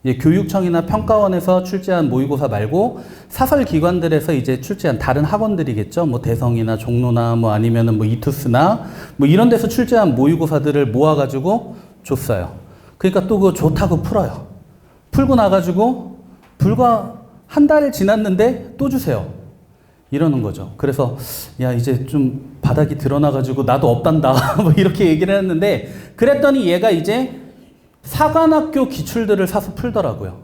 Speaker 2: 이제 교육청이나 평가원에서 출제한 모의고사 말고 사설 기관들에서 이제 출제한 다른 학원들이겠죠. 뭐 대성이나 종로나 뭐 아니면은 뭐 이투스나 뭐 이런 데서 출제한 모의고사들을 모아가지고 줬어요. 그러니까 또 그거 좋다고 풀어요. 풀고 나가지고 불과 한 달 지났는데 또 주세요. 이러는 거죠. 그래서 야 이제 좀 바닥이 드러나가지고 나도 없단다 뭐 이렇게 얘기를 했는데 그랬더니 얘가 이제 사관학교 기출들을 사서 풀더라고요.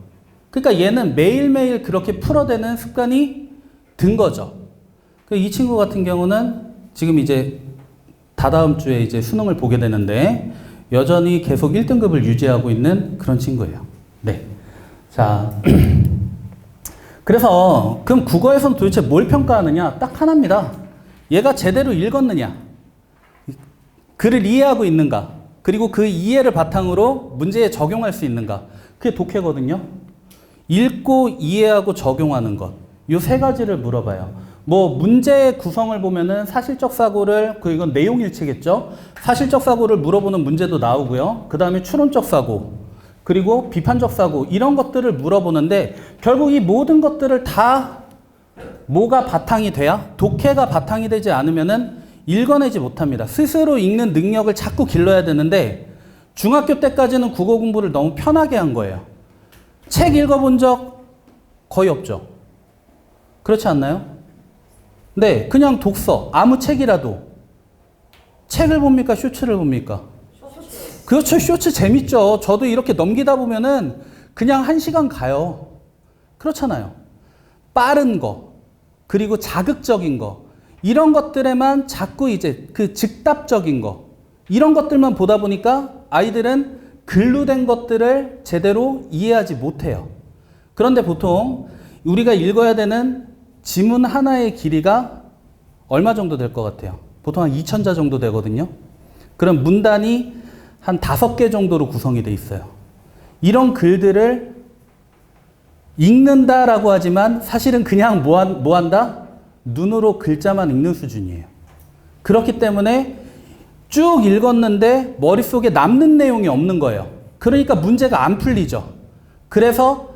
Speaker 2: 그러니까 얘는 매일매일 그렇게 풀어대는 습관이 든 거죠. 이 친구 같은 경우는 지금 이제 다다음 주에 이제 수능을 보게 되는데 여전히 계속 1등급을 유지하고 있는 그런 친구예요. 네. 자. 그래서 그럼 국어에서는 도대체 뭘 평가하느냐? 딱 하나입니다. 얘가 제대로 읽었느냐? 글을 이해하고 있는가? 그리고 그 이해를 바탕으로 문제에 적용할 수 있는가? 그게 독해거든요. 읽고 이해하고 적용하는 것. 이 세 가지를 물어봐요. 뭐 문제의 구성을 보면은 사실적 사고를 이건 내용일치겠죠. 사실적 사고를 물어보는 문제도 나오고요. 그 다음에 추론적 사고, 그리고 비판적 사고 이런 것들을 물어보는데 결국 이 모든 것들을 다 뭐가 바탕이 돼야? 독해가 바탕이 되지 않으면은 읽어내지 못합니다. 스스로 읽는 능력을 자꾸 길러야 되는데 중학교 때까지는 국어 공부를 너무 편하게 한 거예요. 책 읽어본 적 거의 없죠. 그렇지 않나요? 네, 그냥 독서, 아무 책이라도 책을 봅니까? 쇼츠를 봅니까? 쇼츠. 그렇죠. 쇼츠 재밌죠. 저도 이렇게 넘기다 보면은 그냥 1시간 가요. 그렇잖아요. 빠른 거, 그리고 자극적인 거 이런 것들에만 자꾸 이제 그 즉답적인 거 이런 것들만 보다 보니까 아이들은 글로 된 것들을 제대로 이해하지 못해요. 그런데 보통 우리가 읽어야 되는 지문 하나의 길이가 얼마 정도 될 것 같아요? 보통 한 2,000자 정도 되거든요. 그럼 문단이 한 5개 정도로 구성이 돼 있어요. 이런 글들을 읽는다라고 하지만 사실은 그냥 뭐 한다? 눈으로 글자만 읽는 수준이에요. 그렇기 때문에 쭉 읽었는데 머릿속에 남는 내용이 없는 거예요. 그러니까 문제가 안 풀리죠. 그래서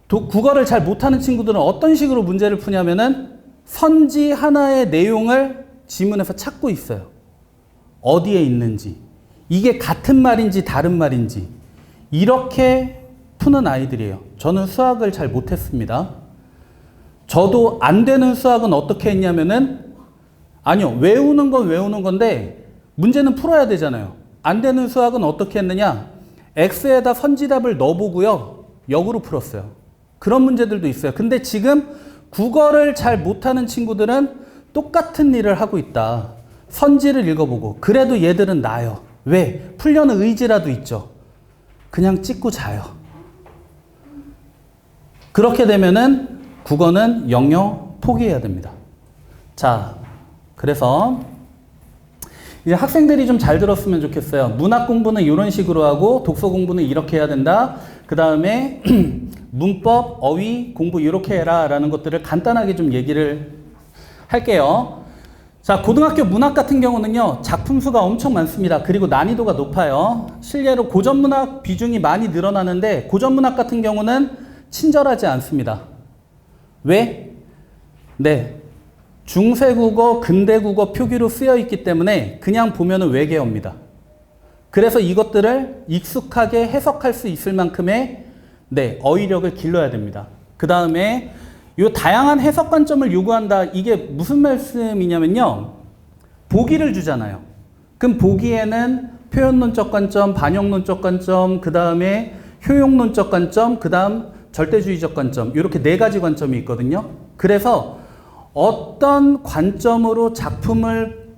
Speaker 2: 국어를 잘 못하는 친구들은 어떤 식으로 문제를 푸냐면은 선지 하나의 내용을 지문에서 찾고 있어요. 어디에 있는지. 이게 같은 말인지 다른 말인지. 이렇게 푸는 아이들이에요. 저는 수학을 잘 못했습니다. 저도 안 되는 수학은 어떻게 했냐면은 아니요. 외우는 건 외우는 건데 문제는 풀어야 되잖아요. 안 되는 수학은 어떻게 했느냐. X에다 선지답을 넣어보고요. 역으로 풀었어요. 그런 문제들도 있어요. 근데 지금 국어를 잘 못하는 친구들은 똑같은 일을 하고 있다. 선지를 읽어보고 그래도 얘들은 나아요. 왜? 풀려는 의지라도 있죠. 그냥 찍고 자요. 그렇게 되면은 국어는 영영 포기해야 됩니다. 자, 그래서 이제 학생들이 좀 잘 들었으면 좋겠어요. 문학 공부는 이런 식으로 하고 독서 공부는 이렇게 해야 된다. 그 다음에 문법, 어휘 공부 이렇게 해라 라는 것들을 간단하게 좀 얘기를 할게요. 자, 고등학교 문학 같은 경우는요, 작품 수가 엄청 많습니다. 그리고 난이도가 높아요. 실례로 고전문학 비중이 많이 늘어나는데 고전문학 같은 경우는 친절하지 않습니다. 왜? 네. 중세국어, 근대국어 표기로 쓰여 있기 때문에 그냥 보면은 외계어입니다. 그래서 이것들을 익숙하게 해석할 수 있을 만큼의 어휘력을 길러야 됩니다. 그 다음에 이 다양한 해석 관점을 요구한다. 이게 무슨 말씀이냐면요. 보기를 주잖아요. 그럼 보기에는 표현론적 관점, 반영론적 관점, 그 다음에 효용론적 관점, 그 다음 절대주의적 관점 이렇게 4가지 관점이 있거든요. 그래서 어떤 관점으로 작품을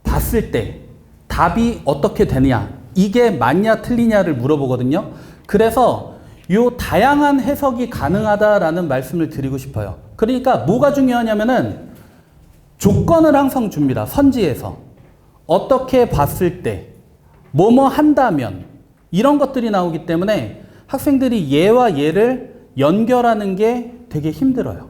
Speaker 2: 봤을 때 답이 어떻게 되느냐 이게 맞냐 틀리냐를 물어보거든요. 그래서 이 다양한 해석이 가능하다라는 말씀을 드리고 싶어요. 그러니까 뭐가 중요하냐면은 조건을 항상 줍니다. 선지에서 어떻게 봤을 때 뭐뭐 한다면 이런 것들이 나오기 때문에 학생들이 얘와 얘를 연결하는 게 되게 힘들어요.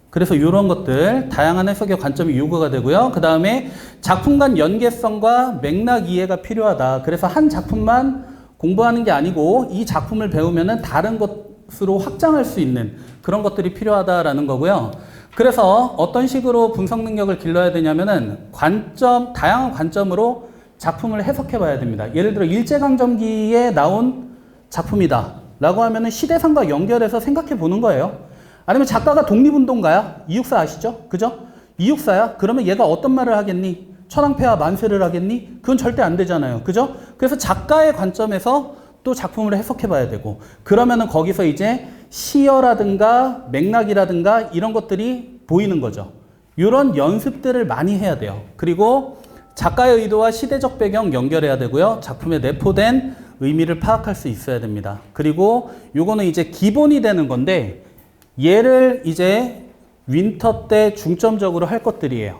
Speaker 2: 그래서 이런 것들 다양한 해석의 관점이 요구가 되고요. 그 다음에 작품 간 연계성과 맥락 이해가 필요하다. 그래서 한 작품만 공부하는 게 아니고 이 작품을 배우면은 다른 것으로 확장할 수 있는 그런 것들이 필요하다라는 거고요. 그래서 어떤 식으로 분석 능력을 길러야 되냐면은 다양한 관점으로 작품을 해석해 봐야 됩니다. 예를 들어 일제강점기에 나온 작품이다 라고 하면은 시대상과 연결해서 생각해 보는 거예요. 아니면 작가가 독립운동가야? 이육사 아시죠? 그죠? 이육사야? 그러면 얘가 어떤 말을 하겠니? 천황폐하 만세를 하겠니? 그건 절대 안 되잖아요. 그죠? 그래서 작가의 관점에서 또 작품을 해석해 봐야 되고 그러면은 거기서 이제 시어라든가 맥락이라든가 이런 것들이 보이는 거죠. 이런 연습들을 많이 해야 돼요. 그리고 작가의 의도와 시대적 배경 연결해야 되고요. 작품에 내포된 의미를 파악할 수 있어야 됩니다. 그리고 요거는 이제 기본이 되는 건데 얘를 이제 윈터 때 중점적으로 할 것들이에요.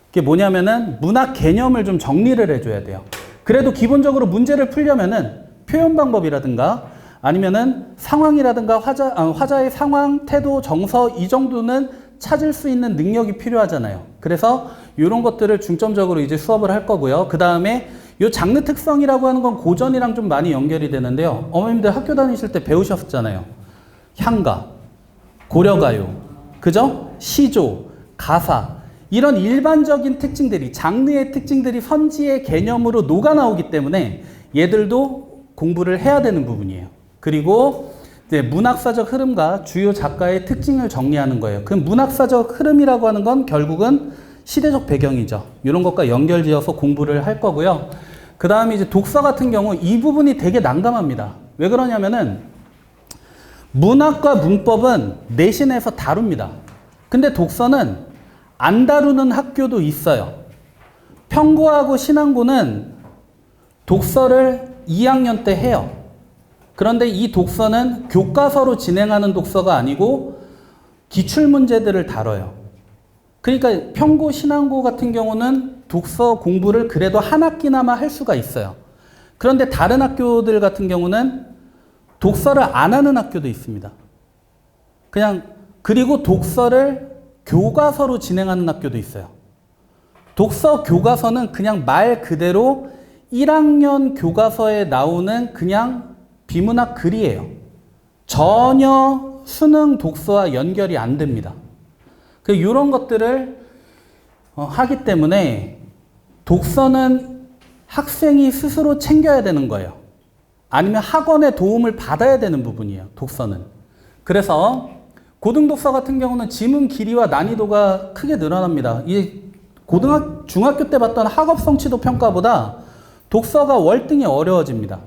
Speaker 2: 그게 뭐냐면은 문학 개념을 좀 정리를 해줘야 돼요. 그래도 기본적으로 문제를 풀려면은 표현 방법이라든가 아니면은 상황이라든가 화자의 상황, 태도, 정서 이 정도는 찾을 수 있는 능력이 필요하잖아요. 그래서 이런 것들을 중점적으로 이제 수업을 할 거고요. 그 다음에 이 장르 특성이라고 하는 건 고전이랑 좀 많이 연결이 되는데요. 어머님들 학교 다니실 때 배우셨잖아요. 향가, 고려가요, 그죠? 시조, 가사 이런 일반적인 특징들이 장르의 특징들이 선지의 개념으로 녹아 나오기 때문에 얘들도 공부를 해야 되는 부분이에요. 그리고 이제 문학사적 흐름과 주요 작가의 특징을 정리하는 거예요. 그 문학사적 흐름이라고 하는 건 결국은 시대적 배경이죠. 이런 것과 연결지어서 공부를 할 거고요. 그 다음에 이제 독서 같은 경우 이 부분이 되게 난감합니다. 왜 그러냐면은 문학과 문법은 내신에서 다룹니다. 근데 독서는 안 다루는 학교도 있어요. 평고하고 신앙고는 독서를 2학년 때 해요. 그런데 이 독서는 교과서로 진행하는 독서가 아니고 기출문제들을 다뤄요. 그러니까 평고, 신앙고 같은 경우는 독서 공부를 그래도 한 학기나마 할 수가 있어요. 그런데 다른 학교들 같은 경우는 독서를 안 하는 학교도 있습니다. 그리고 독서를 교과서로 진행하는 학교도 있어요. 독서 교과서는 그냥 말 그대로 1학년 교과서에 나오는 그냥 비문학 글이에요. 전혀 수능 독서와 연결이 안 됩니다. 이런 것들을 하기 때문에 독서는 학생이 스스로 챙겨야 되는 거예요. 아니면 학원의 도움을 받아야 되는 부분이에요. 독서는. 그래서 고등독서 같은 경우는 지문 길이와 난이도가 크게 늘어납니다. 중학교 때 봤던 학업 성취도 평가보다 독서가 월등히 어려워집니다.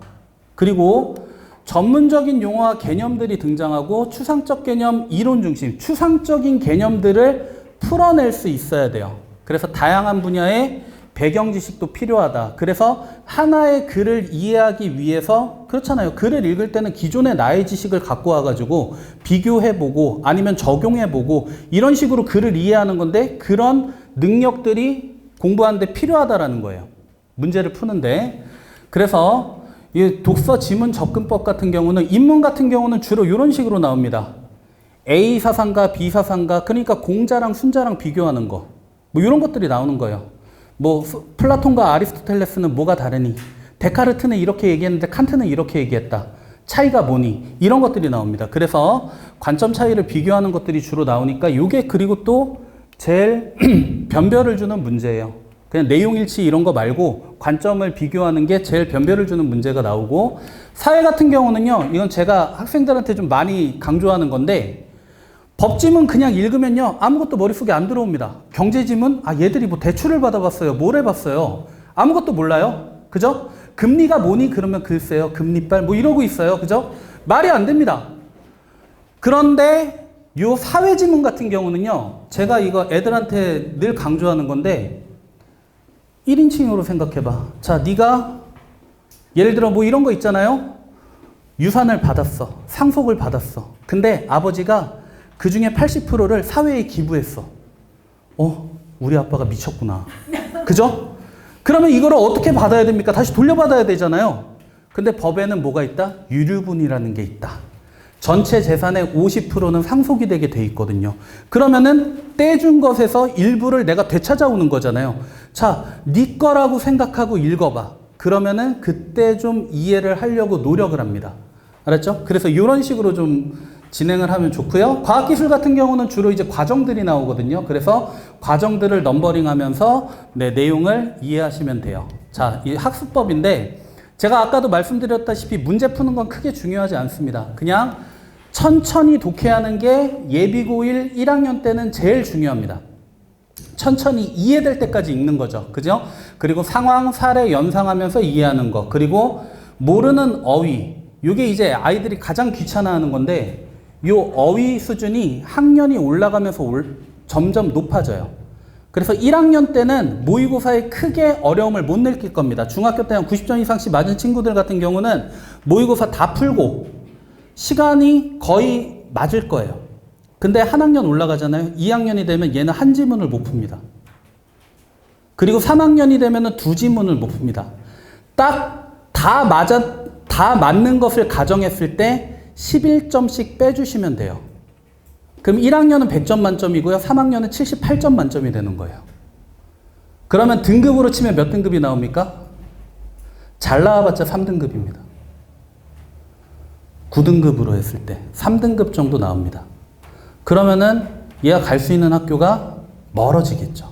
Speaker 2: 그리고 전문적인 용어와 개념들이 등장하고 추상적 개념, 이론 중심, 추상적인 개념들을 풀어낼 수 있어야 돼요. 그래서 다양한 분야의 배경 지식도 필요하다. 그래서 하나의 글을 이해하기 위해서 그렇잖아요. 글을 읽을 때는 기존의 나의 지식을 갖고 와가지고 비교해보고 아니면 적용해보고 이런 식으로 글을 이해하는 건데 그런 능력들이 공부하는데 필요하다라는 거예요. 문제를 푸는데. 그래서 이 독서 지문 접근법 같은 경우는 인문 같은 경우는 주로 이런 식으로 나옵니다. A 사상가, B 사상가, 그러니까 공자랑 순자랑 비교하는 거. 뭐 이런 것들이 나오는 거예요. 플라톤과 아리스토텔레스는 뭐가 다르니? 데카르트는 이렇게 얘기했는데 칸트는 이렇게 얘기했다. 차이가 뭐니? 이런 것들이 나옵니다. 그래서 관점 차이를 비교하는 것들이 주로 나오니까 이게 그리고 또 제일 변별을 주는 문제예요. 그냥 내용일치 이런 거 말고 관점을 비교하는 게 제일 변별을 주는 문제가 나오고 사회 같은 경우는요. 이건 제가 학생들한테 좀 많이 강조하는 건데 법지문 그냥 읽으면요. 아무것도 머릿속에 안 들어옵니다. 경제지문? 얘들이 뭐 대출을 받아봤어요. 뭘 해봤어요. 아무것도 몰라요. 그죠? 금리가 뭐니? 그러면 글쎄요. 금리빨 뭐 이러고 있어요. 그죠? 말이 안 됩니다. 그런데 요 사회지문 같은 경우는요. 제가 이거 애들한테 늘 강조하는 건데 1인칭으로 생각해봐. 자, 네가 예를 들어 뭐 이런 거 있잖아요. 유산을 받았어. 상속을 받았어. 근데 아버지가 그 중에 80%를 사회에 기부했어. 우리 아빠가 미쳤구나. 그죠? 그러면 이거를 어떻게 받아야 됩니까? 다시 돌려받아야 되잖아요. 근데 법에는 뭐가 있다? 유류분이라는 게 있다. 전체 재산의 50%는 상속이 되게 돼 있거든요. 그러면은 떼준 것에서 일부를 내가 되찾아오는 거잖아요. 자, 네 거라고 생각하고 읽어봐. 그러면은 그때 좀 이해를 하려고 노력을 합니다. 알았죠? 그래서 이런 식으로 좀 진행을 하면 좋고요. 과학기술 같은 경우는 주로 이제 과정들이 나오거든요. 그래서 과정들을 넘버링 하면서 내용을 이해하시면 돼요. 자, 이 학습법인데 제가 아까도 말씀드렸다시피 문제 푸는 건 크게 중요하지 않습니다. 그냥 천천히 독해하는 게 예비고1 1학년 때는 제일 중요합니다. 천천히 이해될 때까지 읽는 거죠. 그죠? 그리고 상황, 사례 연상하면서 이해하는 거. 그리고 모르는 어휘. 이게 이제 아이들이 가장 귀찮아하는 건데 요 어휘 수준이 학년이 올라가면서 점점 높아져요. 그래서 1학년 때는 모의고사에 크게 어려움을 못 느낄 겁니다. 중학교 때 한 90점 이상씩 맞은 친구들 같은 경우는 모의고사 다 풀고 시간이 거의 맞을 거예요. 근데 한 학년 올라가잖아요. 2학년이 되면 얘는 한 지문을 못 풉니다. 그리고 3학년이 되면 두 지문을 못 풉니다. 딱 다 맞는 것을 가정했을 때 11점씩 빼주시면 돼요. 그럼 1학년은 100점 만점이고요. 3학년은 78점 만점이 되는 거예요. 그러면 등급으로 치면 몇 등급이 나옵니까? 잘 나와봤자 3등급입니다. 9등급으로 했을 때 3등급 정도 나옵니다. 그러면은 얘가 갈 수 있는 학교가 멀어지겠죠.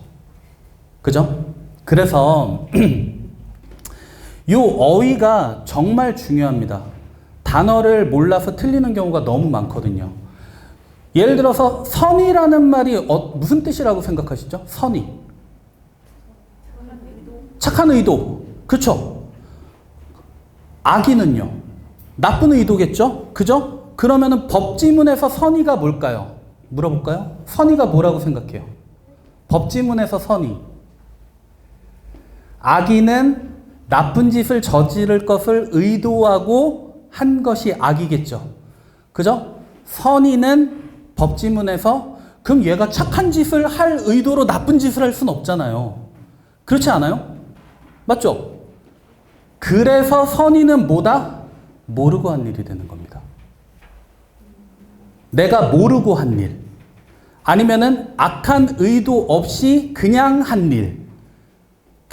Speaker 2: 그죠? 그래서 요 어휘가 정말 중요합니다. 단어를 몰라서 틀리는 경우가 너무 많거든요. 예를 들어서 선이라는 말이 무슨 뜻이라고 생각하시죠? 선이. 착한 의도. 그렇죠? 악의는요? 나쁜 의도겠죠? 그죠? 그러면은 법지문에서 선의가 뭘까요? 물어볼까요? 선의가 뭐라고 생각해요? 법지문에서 선의. 악의는 나쁜 짓을 저지를 것을 의도하고 한 것이 악이겠죠. 그죠? 선의는 법지문에서 그럼 얘가 착한 짓을 할 의도로 나쁜 짓을 할 수는 없잖아요. 그렇지 않아요? 맞죠? 그래서 선의는 뭐다? 모르고 한 일이 되는 겁니다. 내가 모르고 한 일. 아니면은 악한 의도 없이 그냥 한 일.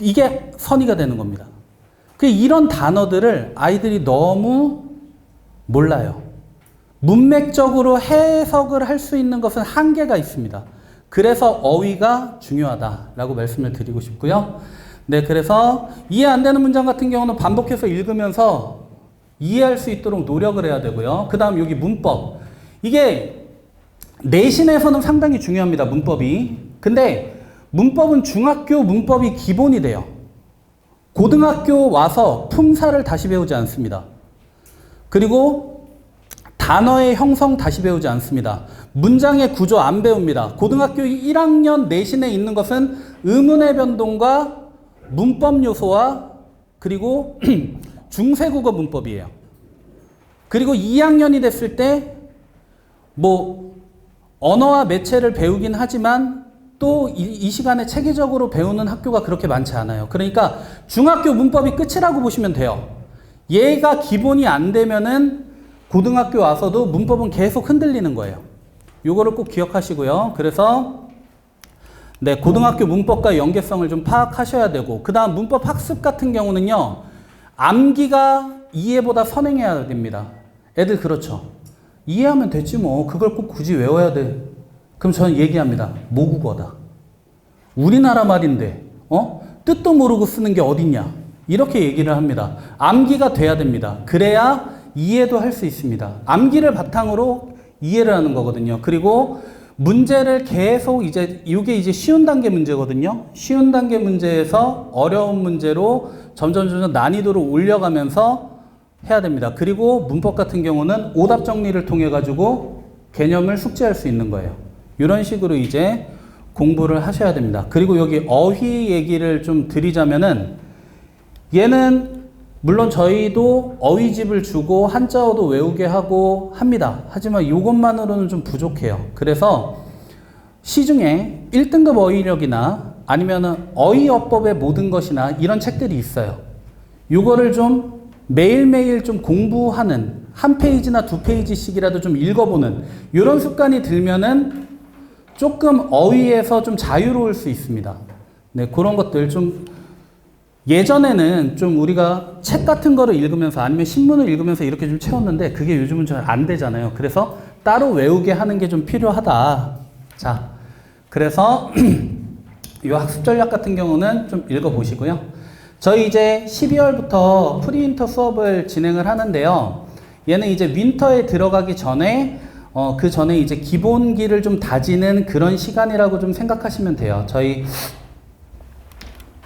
Speaker 2: 이게 선의가 되는 겁니다. 이런 단어들을 아이들이 너무 몰라요. 문맥적으로 해석을 할 수 있는 것은 한계가 있습니다. 그래서 어휘가 중요하다라고 말씀을 드리고 싶고요. 네, 그래서 이해 안 되는 문장 같은 경우는 반복해서 읽으면서 이해할 수 있도록 노력을 해야 되고요. 그 다음 여기 문법. 이게 내신에서는 상당히 중요합니다. 문법이. 근데 문법은 중학교 문법이 기본이 돼요. 고등학교 와서 품사를 다시 배우지 않습니다. 그리고 단어의 형성 다시 배우지 않습니다. 문장의 구조 안 배웁니다. 고등학교 1학년 내신에 있는 것은 의문의 변동과 문법 요소와 그리고 중세국어 문법이에요. 그리고 2학년이 됐을 때 뭐 언어와 매체를 배우긴 하지만 또 이 시간에 체계적으로 배우는 학교가 그렇게 많지 않아요. 그러니까 중학교 문법이 끝이라고 보시면 돼요. 얘가 기본이 안 되면은 고등학교 와서도 문법은 계속 흔들리는 거예요. 요거를 꼭 기억하시고요. 그래서 네, 고등학교 문법과 연계성을 좀 파악하셔야 되고, 그 다음 문법 학습 같은 경우는요, 암기가 이해보다 선행해야 됩니다. 애들 그렇죠. 이해하면 되지 뭐. 그걸 꼭 굳이 외워야 돼. 그럼 저는 얘기합니다. 모국어다. 우리나라 말인데, 뜻도 모르고 쓰는 게 어딨냐. 이렇게 얘기를 합니다. 암기가 돼야 됩니다. 그래야 이해도 할 수 있습니다. 암기를 바탕으로 이해를 하는 거거든요. 그리고 문제를 계속 이게 이제 쉬운 단계 문제거든요. 쉬운 단계 문제에서 어려운 문제로 점점 난이도를 올려가면서 해야 됩니다. 그리고 문법 같은 경우는 오답 정리를 통해 가지고 개념을 숙지할 수 있는 거예요. 이런 식으로 이제 공부를 하셔야 됩니다. 그리고 여기 어휘 얘기를 좀 드리자면은 얘는 물론 저희도 어휘집을 주고 한자어도 외우게 하고 합니다. 하지만 이것만으로는 좀 부족해요. 그래서 시중에 1등급 어휘력이나 아니면은 어휘어법의 모든 것이나 이런 책들이 있어요. 요거를 좀 매일매일 좀 공부하는 한 페이지나 두 페이지씩이라도 좀 읽어보는 이런 습관이 들면은 조금 어휘에서 좀 자유로울 수 있습니다. 네, 그런 것들 좀 예전에는 좀 우리가 책 같은 거를 읽으면서 아니면 신문을 읽으면서 이렇게 좀 채웠는데 그게 요즘은 잘 안 되잖아요. 그래서 따로 외우게 하는 게 좀 필요하다. 자, 그래서 이 학습 전략 같은 경우는 좀 읽어보시고요. 저희 이제 12월부터 프리윈터 수업을 진행을 하는데요. 얘는 이제 윈터에 들어가기 전에 그 전에 이제 기본기를 좀 다지는 그런 시간이라고 좀 생각하시면 돼요. 저희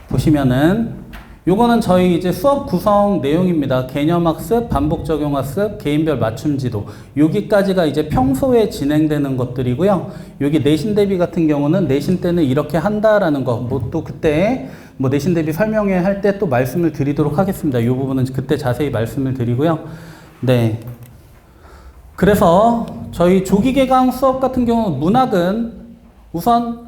Speaker 2: 보시면은 요거는 저희 이제 수업 구성 내용입니다. 개념학습, 반복 적용학습, 개인별 맞춤 지도. 여기까지가 이제 평소에 진행되는 것들이고요. 여기 내신 대비 같은 경우는 내신 때는 이렇게 한다라는 거, 뭐 또 그때 뭐 내신 대비 설명회 할 때 또 말씀을 드리도록 하겠습니다. 이 부분은 그때 자세히 말씀을 드리고요. 네. 그래서 저희 조기 개강 수업 같은 경우 문학은 우선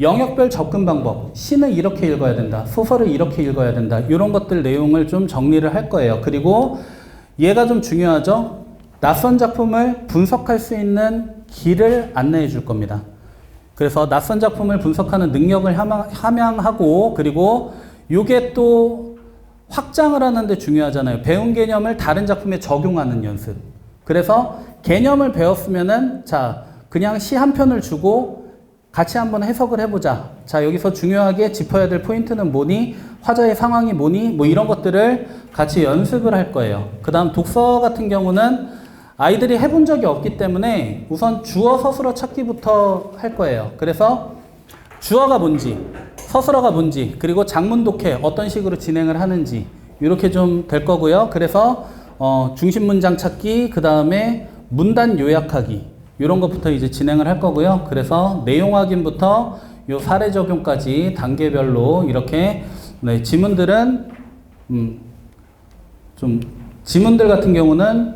Speaker 2: 영역별 접근 방법, 시는 이렇게 읽어야 된다, 소설을 이렇게 읽어야 된다, 이런 것들 내용을 좀 정리를 할 거예요. 그리고 얘가 좀 중요하죠. 낯선 작품을 분석할 수 있는 길을 안내해 줄 겁니다. 그래서 낯선 작품을 분석하는 능력을 함양하고, 그리고 요게 또 확장을 하는데 중요하잖아요. 배운 개념을 다른 작품에 적용하는 연습. 그래서 개념을 배웠으면은 자, 그냥 시 한 편을 주고 같이 한번 해석을 해보자. 자, 여기서 중요하게 짚어야 될 포인트는 뭐니? 화자의 상황이 뭐니? 뭐 이런 것들을 같이 연습을 할 거예요. 그 다음 독서 같은 경우는 아이들이 해본 적이 없기 때문에 우선 주어 서술어 찾기부터 할 거예요. 그래서 주어가 뭔지, 서술어가 뭔지, 그리고 장문 독해 어떤 식으로 진행을 하는지 이렇게 좀 될 거고요. 그래서 중심 문장 찾기, 그 다음에 문단 요약하기 이런 것부터 이제 진행을 할 거고요. 그래서 내용 확인부터 요 사례 적용까지 단계별로 이렇게 네, 지문들은 좀 지문들 같은 경우는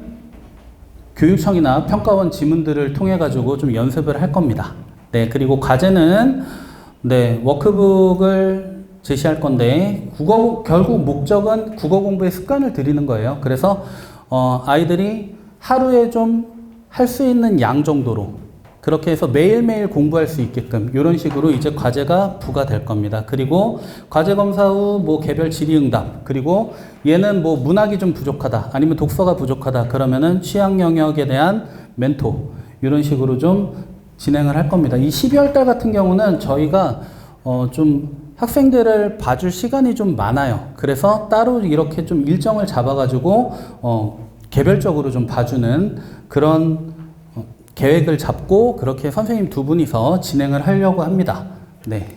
Speaker 2: 교육청이나 평가원 지문들을 통해 가지고 좀 연습을 할 겁니다. 네, 그리고 과제는 네, 워크북을 제시할 건데 결국 목적은 국어 공부의 습관을 들이는 거예요. 그래서 아이들이 하루에 좀 할 수 있는 양 정도로 그렇게 해서 매일매일 공부할 수 있게끔 이런 식으로 이제 과제가 부과될 겁니다. 그리고 과제 검사 후 뭐 개별 질의응답, 그리고 얘는 뭐 문학이 좀 부족하다, 아니면 독서가 부족하다, 그러면은 취향 영역에 대한 멘토, 이런 식으로 좀 진행을 할 겁니다. 이 12월 달 같은 경우는 저희가 좀 학생들을 봐줄 시간이 좀 많아요. 그래서 따로 이렇게 좀 일정을 잡아가지고 개별적으로 좀 봐주는 그런 계획을 잡고 그렇게 선생님 두 분이서 진행을 하려고 합니다. 네.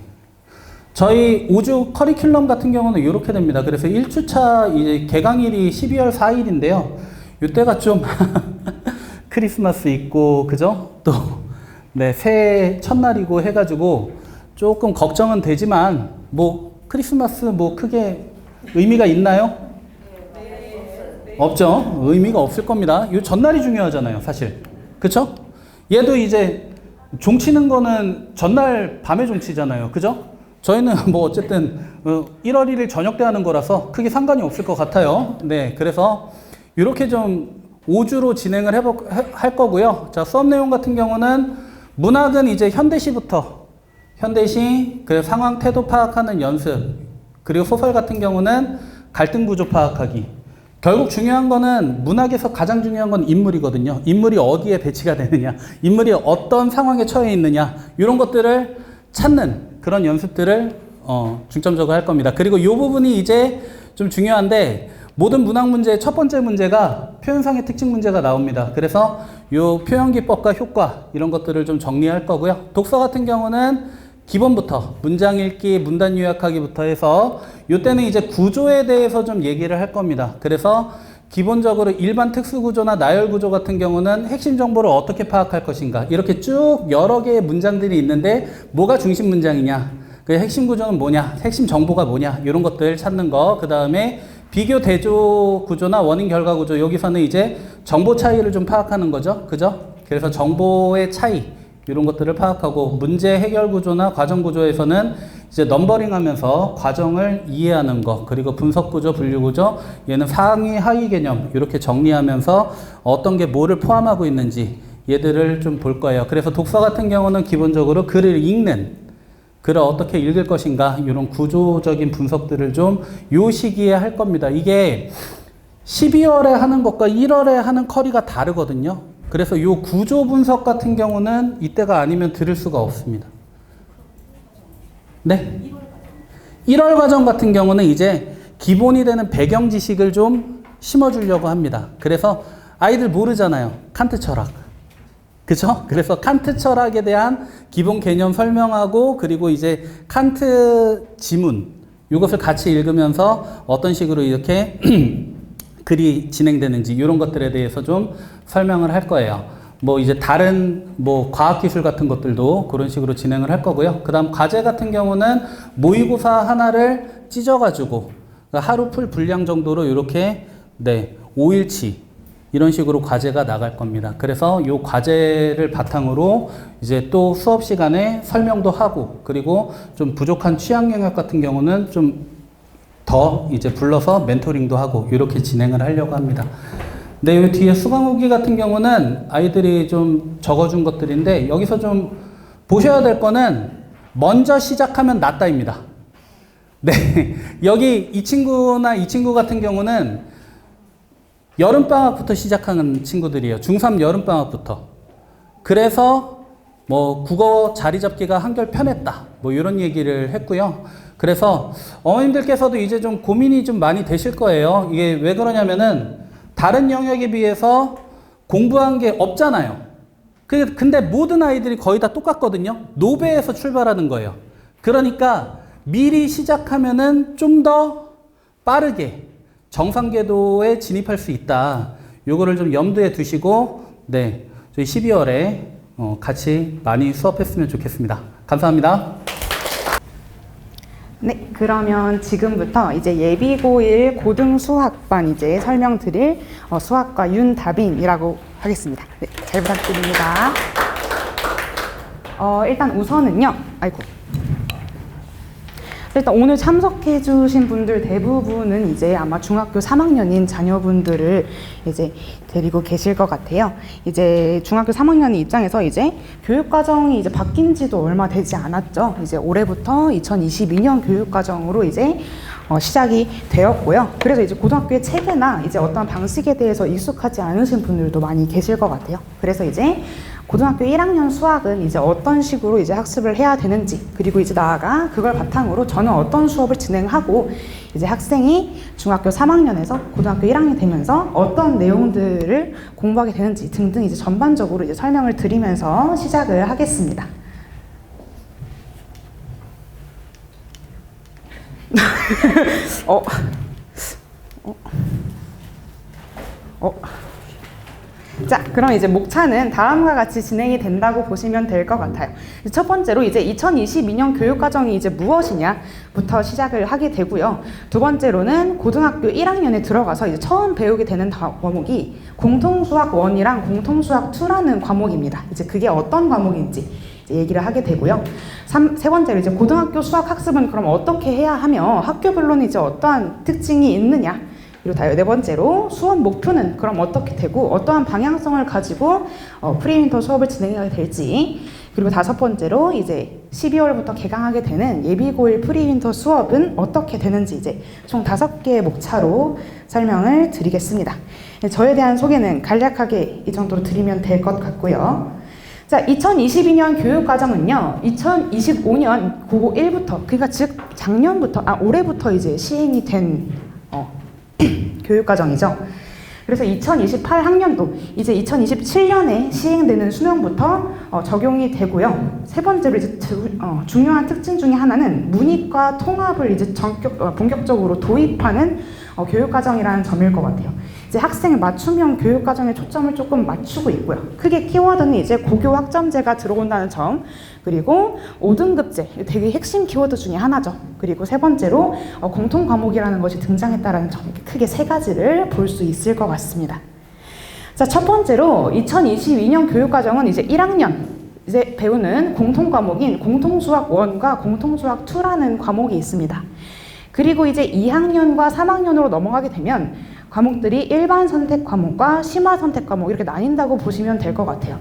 Speaker 2: 저희 5주 커리큘럼 같은 경우는 이렇게 됩니다. 그래서 1주차 이제 개강일이 12월 4일인데요. 이때가 좀 크리스마스 있고, 그죠? 또, 네, 새해 첫날이고 해가지고 조금 걱정은 되지만, 뭐, 크리스마스 뭐 크게 의미가 있나요? 없죠. 의미가 없을 겁니다. 이 전날이 중요하잖아요, 사실. 그쵸? 얘도 이제 종치는 거는 전날 밤에 종치잖아요. 그죠? 저희는 뭐 어쨌든 1월 1일 저녁 때 하는 거라서 크게 상관이 없을 것 같아요. 네, 그래서 이렇게 좀 5주로 진행을 할 거고요. 자, 수업 내용 같은 경우는 문학은 이제 현대시부터 현대시, 그 상황 태도 파악하는 연습, 그리고 소설 같은 경우는 갈등 구조 파악하기. 결국 중요한 거는 문학에서 가장 중요한 건 인물이거든요. 인물이 어디에 배치가 되느냐, 인물이 어떤 상황에 처해 있느냐, 이런 것들을 찾는 그런 연습들을 중점적으로 할 겁니다. 그리고 이 부분이 이제 좀 중요한데, 모든 문학 문제의 첫 번째 문제가 표현상의 특징 문제가 나옵니다. 그래서 이 표현기법과 효과 이런 것들을 좀 정리할 거고요. 독서 같은 경우는 기본부터 문장 읽기, 문단 요약하기부터 해서 이때는 이제 구조에 대해서 좀 얘기를 할 겁니다. 그래서 기본적으로 일반 특수구조나 나열구조 같은 경우는 핵심 정보를 어떻게 파악할 것인가, 이렇게 쭉 여러 개의 문장들이 있는데 뭐가 중심 문장이냐, 그 핵심 구조는 뭐냐, 핵심 정보가 뭐냐, 이런 것들 찾는 거. 그 다음에 비교 대조 구조나 원인 결과 구조, 여기서는 이제 정보 차이를 좀 파악하는 거죠. 그죠? 그래서 정보의 차이, 이런 것들을 파악하고, 문제 해결 구조나 과정 구조에서는 이제 넘버링 하면서 과정을 이해하는 거, 그리고 분석 구조, 분류 구조, 얘는 상위 하위 개념 이렇게 정리하면서 어떤 게 뭐를 포함하고 있는지 얘들을 좀 볼 거예요. 그래서 독서 같은 경우는 기본적으로 글을 읽는, 글을 어떻게 읽을 것인가, 이런 구조적인 분석들을 좀 요 시기에 할 겁니다. 이게 12월에 하는 것과 1월에 하는 커리가 다르거든요. 그래서 이 구조 분석 같은 경우는 이때가 아니면 들을 수가 없습니다. 네? 1월 과정 같은 경우는 이제 기본이 되는 배경 지식을 좀 심어주려고 합니다. 그래서 아이들 모르잖아요. 칸트 철학. 그죠? 그래서 칸트 철학에 대한 기본 개념 설명하고, 그리고 이제 칸트 지문, 이것을 같이 읽으면서 어떤 식으로 이렇게 글이 진행되는지 이런 것들에 대해서 좀 설명을 할 거예요. 뭐 이제 다른 뭐 과학기술 같은 것들도 그런 식으로 진행을 할 거고요. 그 다음 과제 같은 경우는 모의고사 하나를 찢어가지고 하루 풀 분량 정도로 이렇게 네 5일치 이런 식으로 과제가 나갈 겁니다. 그래서 이 과제를 바탕으로 이제 또 수업 시간에 설명도 하고, 그리고 좀 부족한 취향 영역 같은 경우는 좀 더 이제 불러서 멘토링도 하고 이렇게 진행을 하려고 합니다. 근데 이 뒤에 수강 후기 같은 경우는 아이들이 좀 적어준 것들인데, 여기서 좀 보셔야 될 거는 먼저 시작하면 낫다입니다. 네, 여기 이 친구나 이 친구 같은 경우는 여름방학부터 시작하는 친구들이에요. 중3 여름방학부터. 그래서 뭐 국어 자리 잡기가 한결 편했다, 뭐 이런 얘기를 했고요. 그래서 어머님들께서도 이제 좀 고민이 좀 많이 되실 거예요. 이게 왜 그러냐면은 다른 영역에 비해서 공부한 게 없잖아요. 근데 모든 아이들이 거의 다 똑같거든요. 노베에서 출발하는 거예요. 그러니까 미리 시작하면은 좀 더 빠르게 정상궤도에 진입할 수 있다. 요거를 좀 염두에 두시고, 네, 저희 12월에 같이 많이 수업했으면 좋겠습니다. 감사합니다.
Speaker 3: 네, 그러면 지금부터 이제 예비고1 고등수학반 이제 설명드릴 수학과 윤다빈이라고 하겠습니다. 네, 잘 부탁드립니다. 일단 우선은요. 일단 오늘 참석해 주신 분들 대부분은 이제 아마 중학교 3학년인 자녀분들을 이제 데리고 계실 것 같아요. 이제 중학교 3학년 입장에서 이제 교육과정이 이제 바뀐 지도 얼마 되지 않았죠. 이제 올해부터 2022년 교육과정으로 이제 시작이 되었고요. 그래서 이제 고등학교의 체계나 이제 어떤 방식에 대해서 익숙하지 않으신 분들도 많이 계실 것 같아요. 그래서 이제 고등학교 1학년 수학은 이제 어떤 식으로 이제 학습을 해야 되는지, 그리고 이제 나아가 그걸 바탕으로 저는 어떤 수업을 진행하고 이제 학생이 중학교 3학년에서 고등학교 1학년이 되면서 어떤 내용들을 공부하게 되는지 등등 이제 전반적으로 이제 설명을 드리면서 시작을 하겠습니다. 자, 그럼 이제 목차는 다음과 같이 진행이 된다고 보시면 될 것 같아요. 첫 번째로 이제 2022년 교육과정이 이제 무엇이냐부터 시작을 하게 되고요. 두 번째로는 고등학교 1학년에 들어가서 이제 처음 배우게 되는 과목이 공통수학 1이랑 공통수학 2라는 과목입니다. 이제 그게 어떤 과목인지 얘기를 하게 되고요. 세 번째로 이제 고등학교 수학 학습은 그럼 어떻게 해야 하며 학교별로는 이제 어떠한 특징이 있느냐. 그리고 네 번째로 수업 목표는 그럼 어떻게 되고 어떠한 방향성을 가지고 프리윈터 수업을 진행하게 될지, 그리고 다섯 번째로 이제 12월부터 개강하게 되는 예비고1 프리윈터 수업은 어떻게 되는지 이제 총 5개의 목차로 설명을 드리겠습니다. 저에 대한 소개는 간략하게 이 정도로 드리면 될 것 같고요. 자, 2022년 교육과정은요, 2025년 고고 1부터, 그러니까 즉 작년부터, 올해부터 이제 시행이 된 교육과정이죠. 그래서 2028 학년도, 이제 2027년에 시행되는 수능부터 적용이 되고요. 세 번째로 이제 중요한 특징 중에 하나는 문이과 통합을 이제 본격적으로 도입하는 교육과정이라는 점일 것 같아요. 이제 학생 맞춤형 교육과정에 초점을 조금 맞추고 있고요. 크게 키워드는 이제 고교 학점제가 들어온다는 점, 그리고 5등급제, 되게 핵심 키워드 중에 하나죠. 그리고 세 번째로 공통 과목이라는 것이 등장했다는 점, 크게 세 가지를 볼 수 있을 것 같습니다. 자, 첫 번째로 2022년 교육과정은 이제 1학년 이제 배우는 공통 과목인 공통수학 1과 공통수학 2라는 과목이 있습니다. 그리고 이제 2학년과 3학년으로 넘어가게 되면 과목들이 일반 선택 과목과 심화 선택 과목 이렇게 나뉜다고 보시면 될 것 같아요.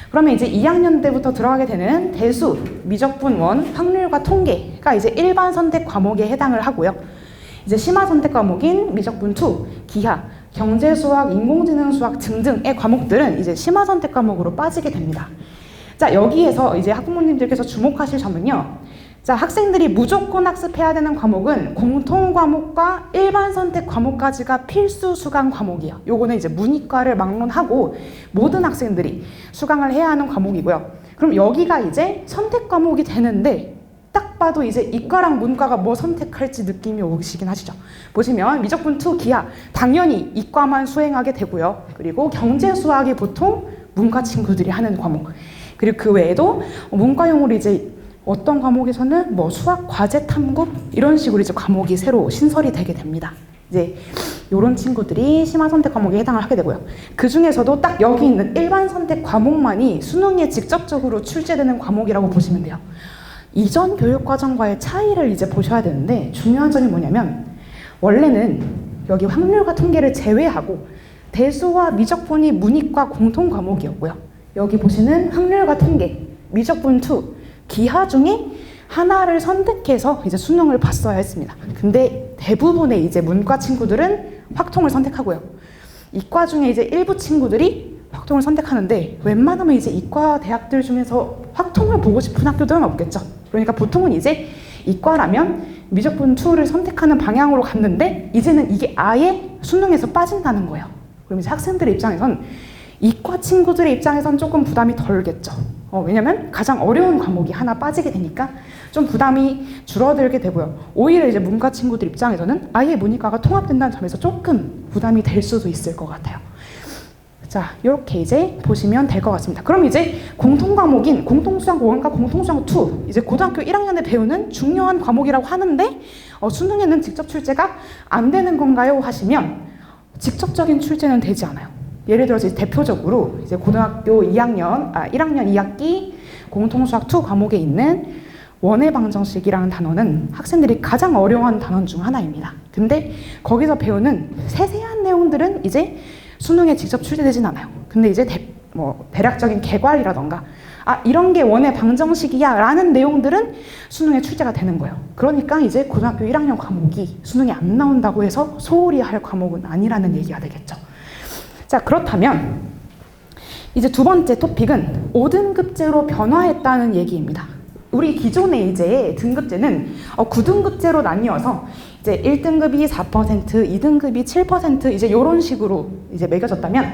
Speaker 3: 그러면 이제 2학년 때부터 들어가게 되는 대수, 미적분 1, 확률과 통계가 이제 일반 선택 과목에 해당을 하고요. 이제 심화 선택 과목인 미적분 2, 기하, 경제수학, 인공지능수학 등등의 과목들은 이제 심화 선택 과목으로 빠지게 됩니다. 자, 여기에서 이제 학부모님들께서 주목하실 점은요. 자, 학생들이 무조건 학습해야 되는 과목은 공통 과목과 일반 선택 과목까지가 필수 수강 과목이에요. 요거는 이제 문이과를 막론하고 모든 학생들이 수강을 해야 하는 과목이고요. 그럼 여기가 이제 선택 과목이 되는데 딱 봐도 이제 이과랑 문과가 뭐 선택할지 느낌이 오시긴 하시죠. 보시면 미적분 2 기하 당연히 이과만 수행하게 되고요. 그리고 경제 수학이 보통 문과 친구들이 하는 과목. 그리고 그 외에도 문과용으로 이제 어떤 과목에서는 뭐 수학 과제 탐구 이런 식으로 이제 과목이 새로 신설이 되게 됩니다. 이제 이런 친구들이 심화 선택 과목에 해당을 하게 되고요. 그 중에서도 딱 여기 있는 일반 선택 과목만이 수능에 직접적으로 출제되는 과목이라고 보시면 돼요. 이전 교육과정과의 차이를 이제 보셔야 되는데 중요한 점이 뭐냐면 원래는 여기 확률과 통계를 제외하고 대수와 미적분이 문이과 공통 과목이었고요. 여기 보시는 확률과 통계, 미적분 2, 기하 중에 하나를 선택해서 이제 수능을 봤어야 했습니다. 근데 대부분의 이제 문과 친구들은 확통을 선택하고요. 이과 중에 이제 일부 친구들이 확통을 선택하는데 웬만하면 이제 이과 대학들 중에서 확통을 보고 싶은 학교들은 없겠죠. 그러니까 보통은 이제 이과라면 미적분 2를 선택하는 방향으로 갔는데 이제는 이게 아예 수능에서 빠진다는 거예요. 그럼 이제 학생들의 입장에선 이과 친구들의 입장에선 조금 부담이 덜겠죠. 왜냐면 가장 어려운 과목이 하나 빠지게 되니까 좀 부담이 줄어들게 되고요. 오히려 이제 문과 친구들 입장에서는 아예 문이과가 통합된다는 점에서 조금 부담이 될 수도 있을 것 같아요. 자, 이렇게 이제 보시면 될 것 같습니다. 그럼 이제 공통 과목인 공통수학 1과 공통수학 2, 이제 고등학교 1학년에 배우는 중요한 과목이라고 하는데 수능에는 직접 출제가 안 되는 건가요? 하시면 직접적인 출제는 되지 않아요. 예를 들어서 대표적으로 이제 고등학교 1학년 2학기 공통수학 2 과목에 있는 원의 방정식이라는 단어는 학생들이 가장 어려워하는 단원 중 하나입니다. 근데 거기서 배우는 세세한 내용들은 이제 수능에 직접 출제되진 않아요. 근데 이제 대략적인 개괄이라던가 이런 게 원의 방정식이야 라는 내용들은 수능에 출제가 되는 거예요. 그러니까 이제 고등학교 1학년 과목이 수능에 안 나온다고 해서 소홀히 할 과목은 아니라는 얘기가 되겠죠. 자, 그렇다면 이제 두 번째 토픽은 5등급제로 변화했다는 얘기입니다. 우리 기존에 이제 등급제는 9등급제로 나뉘어서 이제 1등급이 4%, 2등급이 7% 이제 이런 식으로 이제 매겨졌다면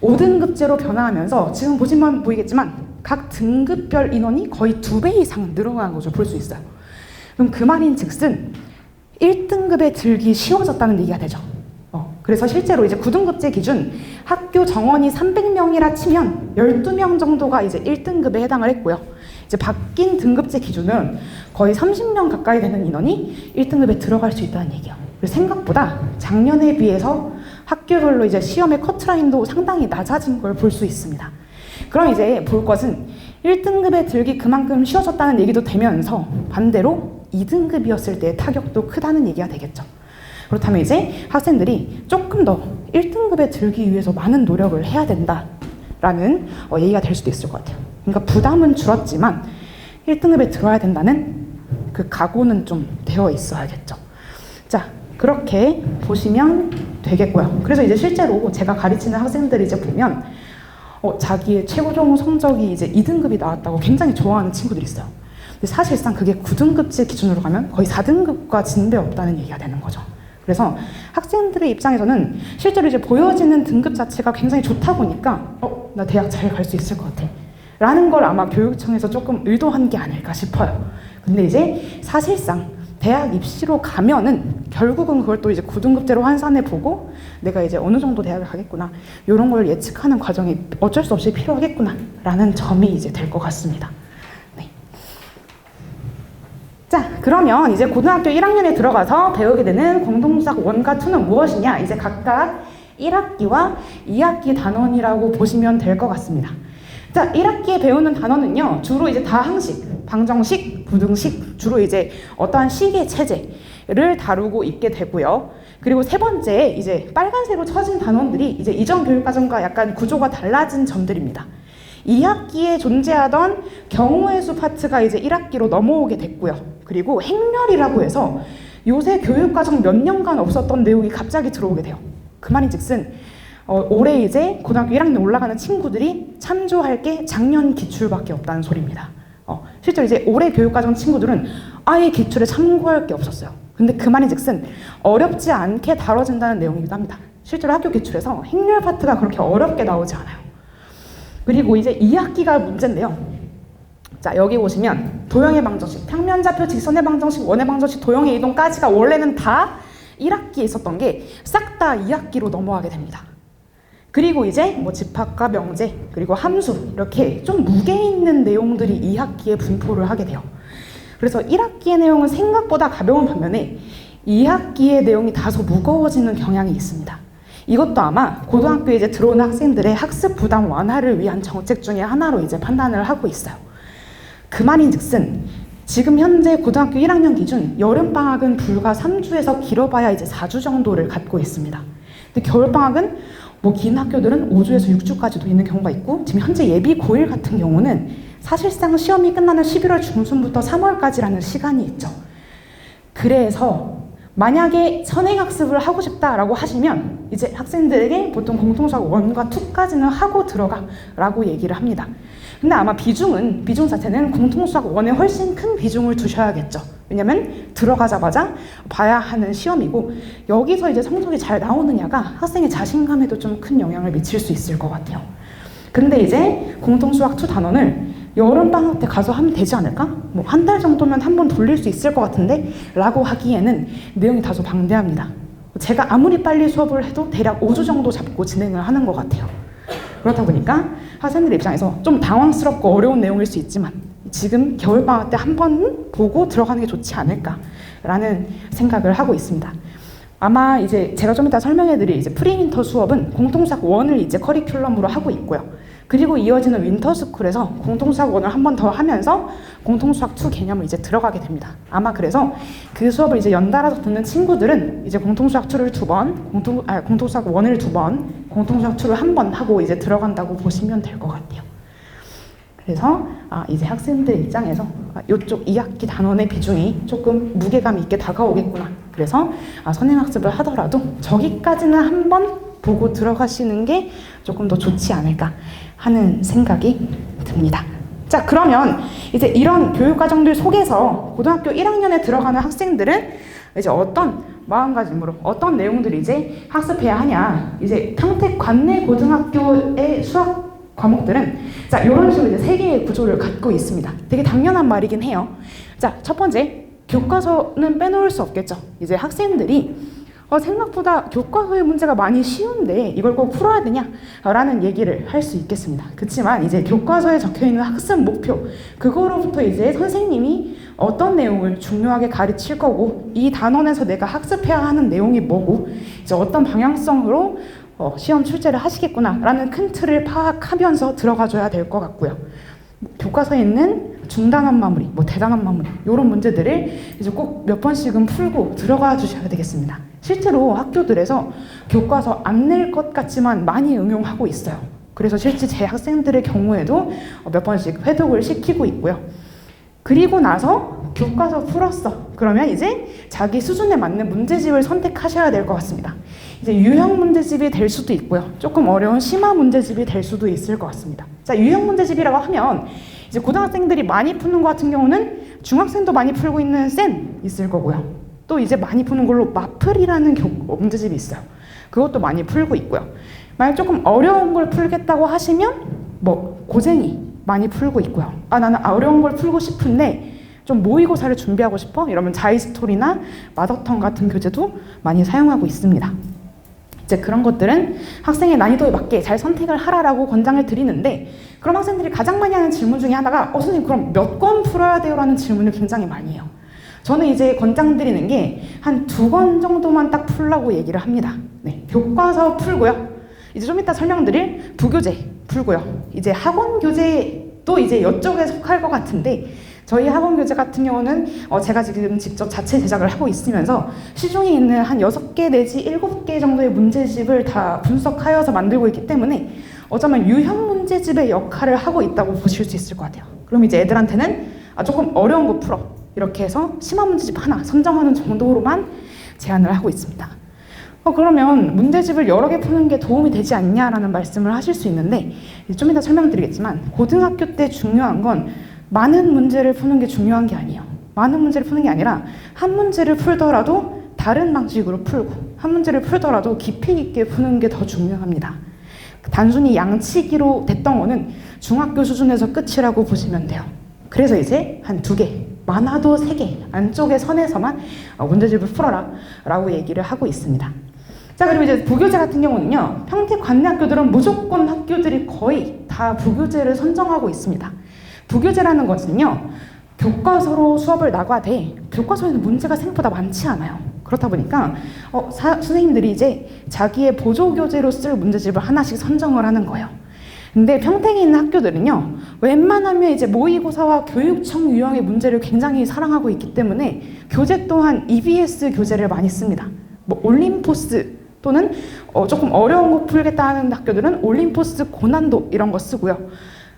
Speaker 3: 5등급제로 변화하면서 지금 보시면 보이겠지만 각 등급별 인원이 거의 2배 이상 늘어난 것을 볼 수 있어요. 그럼 그 말인즉슨 1등급에 들기 쉬워졌다는 얘기가 되죠. 그래서 실제로 이제 9등급제 기준 학교 정원이 300명이라 치면 12명 정도가 이제 1등급에 해당을 했고요. 이제 바뀐 등급제 기준은 거의 30명 가까이 되는 인원이 1등급에 들어갈 수 있다는 얘기예요. 그래서 생각보다 작년에 비해서 학교별로 이제 시험의 커트라인도 상당히 낮아진 걸 볼 수 있습니다. 그럼 이제 볼 것은 1등급에 들기 그만큼 쉬워졌다는 얘기도 되면서 반대로 2등급이었을 때 타격도 크다는 얘기가 되겠죠. 그렇다면 이제 학생들이 조금 더 1등급에 들기 위해서 많은 노력을 해야 된다라는 얘기가 될 수도 있을 것 같아요. 그러니까 부담은 줄었지만 1등급에 들어야 된다는 그 각오는 좀 되어 있어야겠죠. 자, 그렇게 보시면 되겠고요. 그래서 이제 실제로 제가 가르치는 학생들이 이제 보면 자기의 최고종 성적이 이제 2등급이 나왔다고 굉장히 좋아하는 친구들이 있어요. 근데 사실상 그게 9등급제 기준으로 가면 거의 4등급과 진배 없다는 얘기가 되는 거죠. 그래서 학생들의 입장에서는 실제로 이제 보여지는 등급 자체가 굉장히 좋다 보니까 나 대학 잘 갈 수 있을 것 같아 라는 걸 아마 교육청에서 조금 의도한 게 아닐까 싶어요. 근데 이제 사실상 대학 입시로 가면은 결국은 그걸 또 이제 9등급제로 환산해 보고 내가 이제 어느 정도 대학을 가겠구나 이런 걸 예측하는 과정이 어쩔 수 없이 필요하겠구나 라는 점이 이제 될 것 같습니다. 자, 그러면 이제 고등학교 1학년에 들어가서 배우게 되는 공동수학 1과 2는 무엇이냐? 이제 각각 1학기와 2학기 단원이라고 보시면 될 것 같습니다. 자, 1학기에 배우는 단원은요, 주로 이제 다항식, 방정식, 부등식, 주로 이제 어떠한 식의 체제를 다루고 있게 되고요. 그리고 세 번째, 이제 빨간색으로 쳐진 단원들이 이제 이전 교육과정과 약간 구조가 달라진 점들입니다. 2학기에 존재하던 경우의 수 파트가 이제 1학기로 넘어오게 됐고요. 그리고 행렬이라고 해서 요새 교육과정 몇 년간 없었던 내용이 갑자기 들어오게 돼요. 그 말인즉슨 올해 이제 고등학교 1학년 올라가는 친구들이 참조할 게 작년 기출밖에 없다는 소리입니다. 실제로 이제 올해 교육과정 친구들은 아예 기출에 참고할 게 없었어요. 근데 그 말인즉슨 어렵지 않게 다뤄진다는 내용이기도 합니다. 실제로 학교 기출에서 행렬 파트가 그렇게 어렵게 나오지 않아요. 그리고 이제 2학기가 문제인데요. 자, 여기 보시면 도형의 방정식, 평면좌표, 직선의 방정식, 원의 방정식, 도형의 이동까지가 원래는 다 1학기에 있었던 게 싹 다 2학기로 넘어가게 됩니다. 그리고 이제 집합과 명제, 그리고 함수 이렇게 좀 무게 있는 내용들이 2학기에 분포를 하게 돼요. 그래서 1학기의 내용은 생각보다 가벼운 반면에 2학기의 내용이 다소 무거워지는 경향이 있습니다. 이것도 아마 고등학교에 이제 들어오는 학생들의 학습 부담 완화를 위한 정책 중에 하나로 이제 판단을 하고 있어요. 그 말인즉슨 지금 현재 고등학교 1학년 기준 여름방학은 불과 3주에서 길어봐야 이제 4주 정도를 갖고 있습니다. 근데 겨울방학은 긴 학교들은 5주에서 6주까지도 있는 경우가 있고 지금 현재 예비 고1 같은 경우는 사실상 시험이 끝나는 11월 중순부터 3월까지라는 시간이 있죠. 그래서 만약에 선행학습을 하고 싶다라고 하시면 이제 학생들에게 보통 공통수학 1과 2까지는 하고 들어가 라고 얘기를 합니다. 근데 아마 비중 자체는 공통수학 1에 훨씬 큰 비중을 두셔야겠죠. 왜냐면 들어가자마자 봐야 하는 시험이고 여기서 이제 성적이 잘 나오느냐가 학생의 자신감에도 좀 큰 영향을 미칠 수 있을 것 같아요. 근데 이제 공통수학 2 단원을 여름방학 때 가서 하면 되지 않을까? 한 달 정도면 한번 돌릴 수 있을 것 같은데? 라고 하기에는 내용이 다소 방대합니다. 제가 아무리 빨리 수업을 해도 대략 5주 정도 잡고 진행을 하는 것 같아요. 그렇다 보니까 학생들 입장에서 좀 당황스럽고 어려운 내용일 수 있지만 지금 겨울방학 때 한번 보고 들어가는 게 좋지 않을까라는 생각을 하고 있습니다. 아마 이제 제가 좀 이따 설명해드릴 이제 프리윈터 수업은 공통수학 1을 이제 커리큘럼으로 하고 있고요. 그리고 이어지는 윈터스쿨에서 공통수학 1을 한 번 더 하면서 공통수학 2 개념을 이제 들어가게 됩니다. 아마 그래서 그 수업을 이제 연달아서 듣는 친구들은 이제 공통수학 2를 2번, 공통수학 1을 2번, 공통수학 2를 한 번 하고 이제 들어간다고 보시면 될 것 같아요. 그래서 이제 학생들 입장에서 이쪽 2학기 단원의 비중이 조금 무게감 있게 다가오겠구나. 그래서 선행학습을 하더라도 저기까지는 한번 보고 들어가시는 게 조금 더 좋지 않을까 하는 생각이 듭니다. 자, 그러면 이제 이런 교육과정들 속에서 고등학교 1학년에 들어가는 학생들은 이제 어떤 마음가짐으로 어떤 내용들을 이제 학습해야 하냐. 이제 평택 관내 고등학교의 수학 과목들은 자, 이런 식으로 이제 세 개의 구조를 갖고 있습니다. 되게 당연한 말이긴 해요. 자, 첫 번째, 교과서는 빼놓을 수 없겠죠. 이제 학생들이 생각보다 교과서의 문제가 많이 쉬운데 이걸 꼭 풀어야 되냐? 라는 얘기를 할 수 있겠습니다. 그렇지만 이제 교과서에 적혀있는 학습 목표, 그거로부터 이제 선생님이 어떤 내용을 중요하게 가르칠 거고, 이 단원에서 내가 학습해야 하는 내용이 뭐고, 이제 어떤 방향성으로 시험 출제를 하시겠구나라는 큰 틀을 파악하면서 들어가줘야 될 것 같고요. 교과서에 있는 중단원 마무리, 대단원 마무리 이런 문제들을 이제 꼭 몇 번씩은 풀고 들어가 주셔야 되겠습니다. 실제로 학교들에서 교과서 안 낼 것 같지만 많이 응용하고 있어요. 그래서 실제 제 학생들의 경우에도 몇 번씩 회독을 시키고 있고요. 그리고 나서 교과서 풀었어. 그러면 이제 자기 수준에 맞는 문제집을 선택하셔야 될 것 같습니다. 이제 유형 문제집이 될 수도 있고요. 조금 어려운 심화 문제집이 될 수도 있을 것 같습니다. 자, 유형 문제집이라고 하면 이제 고등학생들이 많이 푸는 것 같은 경우는 중학생도 많이 풀고 있는 센 있을 거고요. 또 이제 많이 푸는 걸로 마플이라는 문제집이 있어요. 그것도 많이 풀고 있고요. 만약 조금 어려운 걸 풀겠다고 하시면 고쟁이 많이 풀고 있고요. 나는 어려운 걸 풀고 싶은데 좀 모의고사를 준비하고 싶어? 이러면 자이스토리나 마더턴 같은 교재도 많이 사용하고 있습니다. 이제 그런 것들은 학생의 난이도에 맞게 잘 선택을 하라라고 권장을 드리는데, 그럼 학생들이 가장 많이 하는 질문 중에 하나가 선생님 그럼 몇 권 풀어야 돼요? 라는 질문을 굉장히 많이 해요. 저는 이제 권장드리는 게 한 2권 정도만 딱 풀라고 얘기를 합니다. 네, 교과서 풀고요. 이제 좀 이따 설명드릴 부교재 풀고요. 이제 학원 교재도 이제 이쪽에 속할 것 같은데, 저희 학원 교재 같은 경우는 제가 지금 직접 자체 제작을 하고 있으면서 시중에 있는 한 6개 내지 7개 정도의 문제집을 다 분석하여서 만들고 있기 때문에 어쩌면 유형 문제집의 역할을 하고 있다고 보실 수 있을 것 같아요. 그럼 이제 애들한테는 조금 어려운 거 풀어, 이렇게 해서 심화 문제집 하나 선정하는 정도로만 제안을 하고 있습니다. 그러면 문제집을 여러 개 푸는 게 도움이 되지 않냐라는 말씀을 하실 수 있는데, 좀 이따 설명드리겠지만 고등학교 때 중요한 건 많은 문제를 푸는 게 중요한 게 아니에요. 많은 문제를 푸는 게 아니라 한 문제를 풀더라도 다른 방식으로 풀고, 한 문제를 풀더라도 깊이 있게 푸는 게 더 중요합니다. 단순히 양치기로 됐던 거는 중학교 수준에서 끝이라고 보시면 돼요. 그래서 이제 한 2개, 많아도 3개 안쪽의 선에서만 문제집을 풀어라 라고 얘기를 하고 있습니다. 자, 그리고 이제 부교재 같은 경우는요, 평택 관내 학교들은 무조건 학교들이 거의 다 부교재를 선정하고 있습니다. 부교재라는 것은요, 교과서로 수업을 나가되 교과서에는 문제가 생각보다 많지 않아요. 그렇다 보니까 선생님들이 이제 자기의 보조교재로 쓸 문제집을 하나씩 선정을 하는 거예요. 근데 평택에 있는 학교들은요, 웬만하면 이제 모의고사와 교육청 유형의 문제를 굉장히 사랑하고 있기 때문에 교재 또한 EBS 교재를 많이 씁니다. 올림포스 또는 조금 어려운 거 풀겠다 하는 학교들은 올림포스 고난도 이런 거 쓰고요.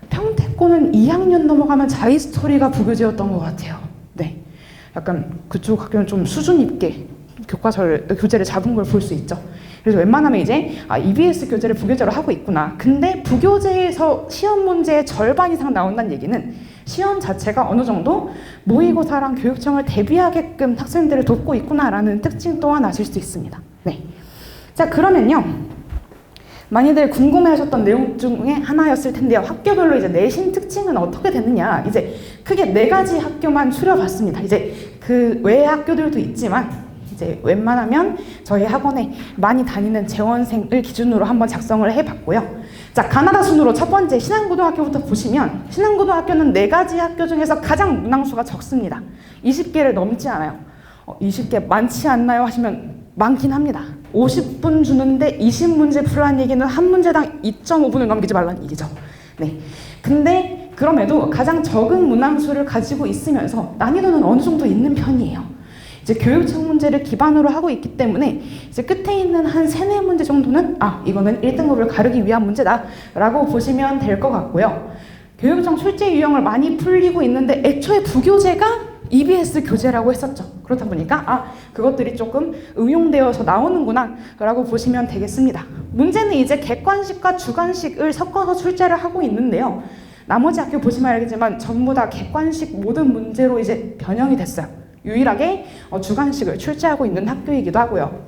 Speaker 3: 평택고는 2학년 넘어가면 자이스토리가 부교재였던 것 같아요. 네, 약간 그쪽 학교는 좀 수준 있게 교재를 잡은 걸 볼 수 있죠. 그래서 웬만하면 이제 EBS 교재를 부교재로 하고 있구나. 근데 부교재에서 시험 문제의 절반 이상 나온다는 얘기는 시험 자체가 어느 정도 모의고사랑 교육청을 대비하게끔 학생들을 돕고 있구나라는 특징 또한 아실 수 있습니다. 네. 자, 그러면요, 많이들 궁금해하셨던 내용 중에 하나였을 텐데요. 학교별로 이제 내신 특징은 어떻게 되느냐. 이제 크게 4가지 학교만 추려봤습니다. 이제 그 외의 학교들도 있지만 이제 웬만하면 저희 학원에 많이 다니는 재원생을 기준으로 한번 작성을 해봤고요. 자, 가나다 순으로 첫 번째 신안고등학교부터 보시면, 신안고등학교는 4가지 학교 중에서 가장 문항수가 적습니다. 20개를 넘지 않아요. 20개 많지 않나요? 하시면 많긴 합니다. 50분 주는데 20문제 풀라는 얘기는 한 문제당 2.5분을 넘기지 말라는 얘기죠. 네. 근데 그럼에도 가장 적은 문항수를 가지고 있으면서 난이도는 어느 정도 있는 편이에요. 이제 교육청 문제를 기반으로 하고 있기 때문에 이제 끝에 있는 한 3-4문제 정도는 이거는 1등급을 가르기 위한 문제다 라고 보시면 될 것 같고요. 교육청 출제 유형을 많이 풀리고 있는데 애초에 부교재가 EBS 교재라고 했었죠. 그렇다 보니까 그것들이 조금 응용되어서 나오는구나 라고 보시면 되겠습니다. 문제는 이제 객관식과 주관식을 섞어서 출제를 하고 있는데요. 나머지 학교 보시면 알겠지만 전부 다 객관식 모든 문제로 이제 변형이 됐어요. 유일하게 주관식을 출제하고 있는 학교이기도 하고요.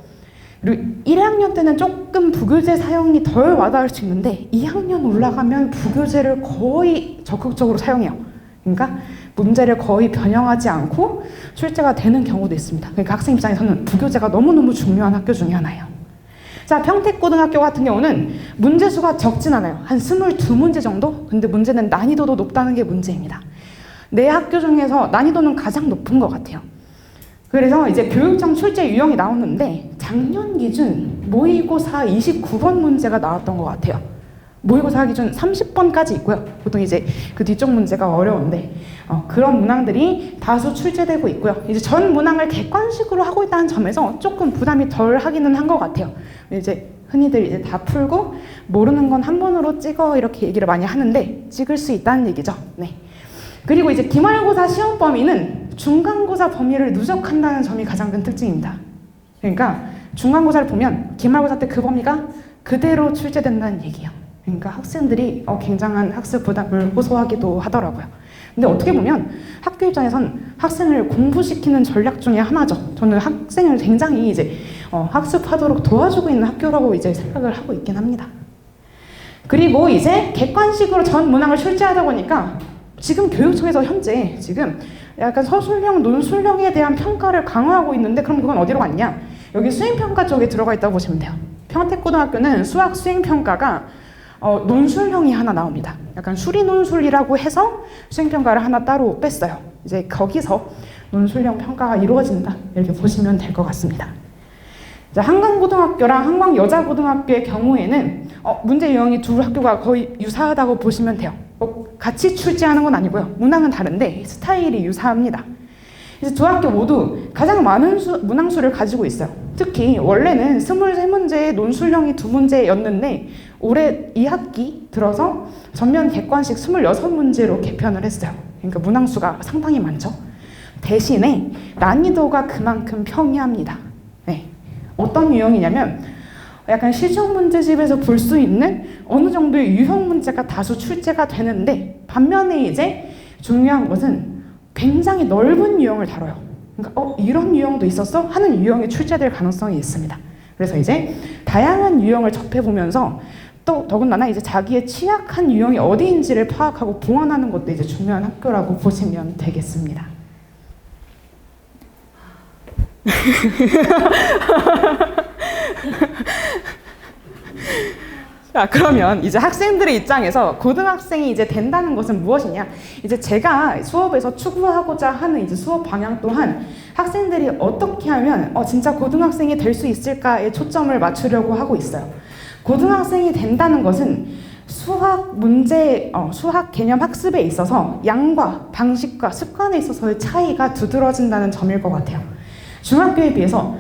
Speaker 3: 그리고 1학년 때는 조금 부교재 사용이 덜 와닿을 수 있는데 2학년 올라가면 부교재를 거의 적극적으로 사용해요. 그러니까 문제를 거의 변형하지 않고 출제가 되는 경우도 있습니다. 그러니까 학생 입장에서는 부교재가 너무너무 중요한 학교 중에 하나예요. 자, 평택고등학교 같은 경우는 문제 수가 적진 않아요. 한 22문제 정도? 근데 문제는 난이도도 높다는 게 문제입니다. 내 학교 중에서 난이도는 가장 높은 것 같아요. 그래서 이제 교육청 출제 유형이 나오는데 작년 기준 모의고사 29번 문제가 나왔던 것 같아요. 모의고사 기준 30번까지 있고요. 보통 이제 그 뒤쪽 문제가 어려운데 그런 문항들이 다수 출제되고 있고요. 이제 전 문항을 객관식으로 하고 있다는 점에서 조금 부담이 덜 하기는 한 것 같아요. 이제 흔히들 이제 다 풀고 모르는 건 한 번으로 찍어 이렇게 얘기를 많이 하는데 찍을 수 있다는 얘기죠. 네. 그리고 이제 기말고사 시험 범위는 중간고사 범위를 누적한다는 점이 가장 큰 특징입니다. 그러니까 중간고사를 보면 기말고사 때 그 범위가 그대로 출제된다는 얘기예요. 그러니까 학생들이 굉장한 학습 부담을 호소하기도 하더라고요. 근데 어떻게 보면 학교 입장에선 학생을 공부시키는 전략 중에 하나죠. 저는 학생을 굉장히 이제 학습하도록 도와주고 있는 학교라고 이제 생각을 하고 있긴 합니다. 그리고 이제 객관식으로 전 문항을 출제하다 보니까 지금 교육청에서 현재 지금 약간 서술형, 논술형에 대한 평가를 강화하고 있는데 그럼 그건 어디로 갔냐? 여기 수행평가 쪽에 들어가 있다고 보시면 돼요. 평택고등학교는 수학 수행평가가 논술형이 하나 나옵니다. 약간 수리논술이라고 해서 수행평가를 하나 따로 뺐어요. 이제 거기서 논술형 평가가 이루어진다. 이렇게 보시면 될 것 같습니다. 자, 한강고등학교랑 한강여자고등학교의 경우에는 문제 유형이 두 학교가 거의 유사하다고 보시면 돼요. 같이 출제하는 건 아니고요. 문항은 다른데 스타일이 유사합니다. 그래서 두 학교 모두 가장 많은 문항수를 가지고 있어요. 특히 원래는 23문제의 논술형이 2문제였는데 올해 2학기 들어서 전면 객관식 26문제로 개편을 했어요. 그러니까 문항수가 상당히 많죠. 대신에 난이도가 그만큼 평이합니다. 네. 어떤 유형이냐면 약간 실전 문제집에서 볼 수 있는 어느 정도의 유형 문제가 다수 출제가 되는데 반면에 이제 중요한 것은 굉장히 넓은 유형을 다뤄요. 그러니까 이런 유형도 있었어? 하는 유형이 출제될 가능성이 있습니다. 그래서 이제 다양한 유형을 접해보면서 또 더군다나 이제 자기의 취약한 유형이 어디인지를 파악하고 보완하는 것도 이제 중요한 학교라고 보시면 되겠습니다. 자, 그러면 이제 학생들의 입장에서 고등학생이 이제 된다는 것은 무엇이냐? 이제 제가 수업에서 추구하고자 하는 이제 수업 방향 또한 학생들이 어떻게 하면 진짜 고등학생이 될 수 있을까에 초점을 맞추려고 하고 있어요. 고등학생이 된다는 것은 수학 문제, 수학 개념 학습에 있어서 양과 방식과 습관에 있어서의 차이가 두드러진다는 점일 것 같아요. 중학교에 비해서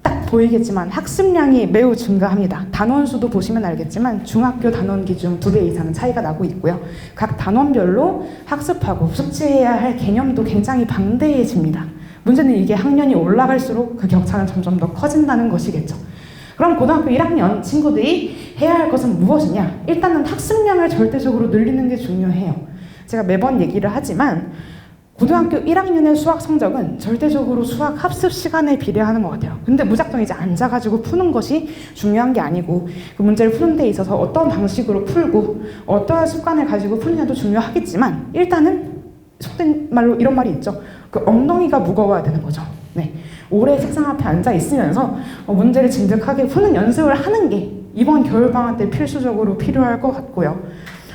Speaker 3: 딱 보이겠지만 학습량이 매우 증가합니다. 단원수도 보시면 알겠지만 중학교 단원기 중 2배 이상은 차이가 나고 있고요. 각 단원별로 학습하고 숙지해야 할 개념도 굉장히 방대해집니다. 문제는 이게 학년이 올라갈수록 그 격차는 점점 더 커진다는 것이겠죠. 그럼 고등학교 1학년 친구들이 해야 할 것은 무엇이냐? 일단은 학습량을 절대적으로 늘리는 게 중요해요. 제가 매번 얘기를 하지만 고등학교 1학년의 수학 성적은 절대적으로 수학 학습 시간에 비례하는 것 같아요. 근데 무작정 이제 앉아가지고 푸는 것이 중요한 게 아니고 그 문제를 푸는 데 있어서 어떤 방식으로 풀고 어떠한 습관을 가지고 푸느냐도 중요하겠지만 일단은 속된 말로 이런 말이 있죠. 그 엉덩이가 무거워야 되는 거죠. 네. 오래 책상 앞에 앉아 있으면서 문제를 진득하게 푸는 연습을 하는 게 이번 겨울방학 때 필수적으로 필요할 것 같고요.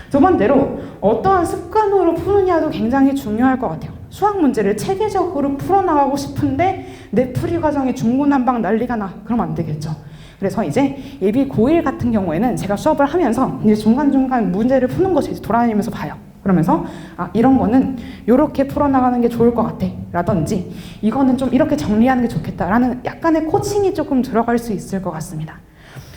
Speaker 3: 두 번째로 어떠한 습관으로 푸느냐도 굉장히 중요할 것 같아요. 수학 문제를 체계적으로 풀어나가고 싶은데 내 풀이 과정이 중구난방 난리가 나. 그러면 안 되겠죠. 그래서 이제 예비 고1 같은 경우에는 제가 수업을 하면서 이제 중간중간 문제를 푸는 것을 이제 돌아다니면서 봐요. 그러면서 이런 거는 이렇게 풀어나가는 게 좋을 것 같아 라든지 이거는 좀 이렇게 정리하는 게 좋겠다라는 약간의 코칭이 조금 들어갈 수 있을 것 같습니다.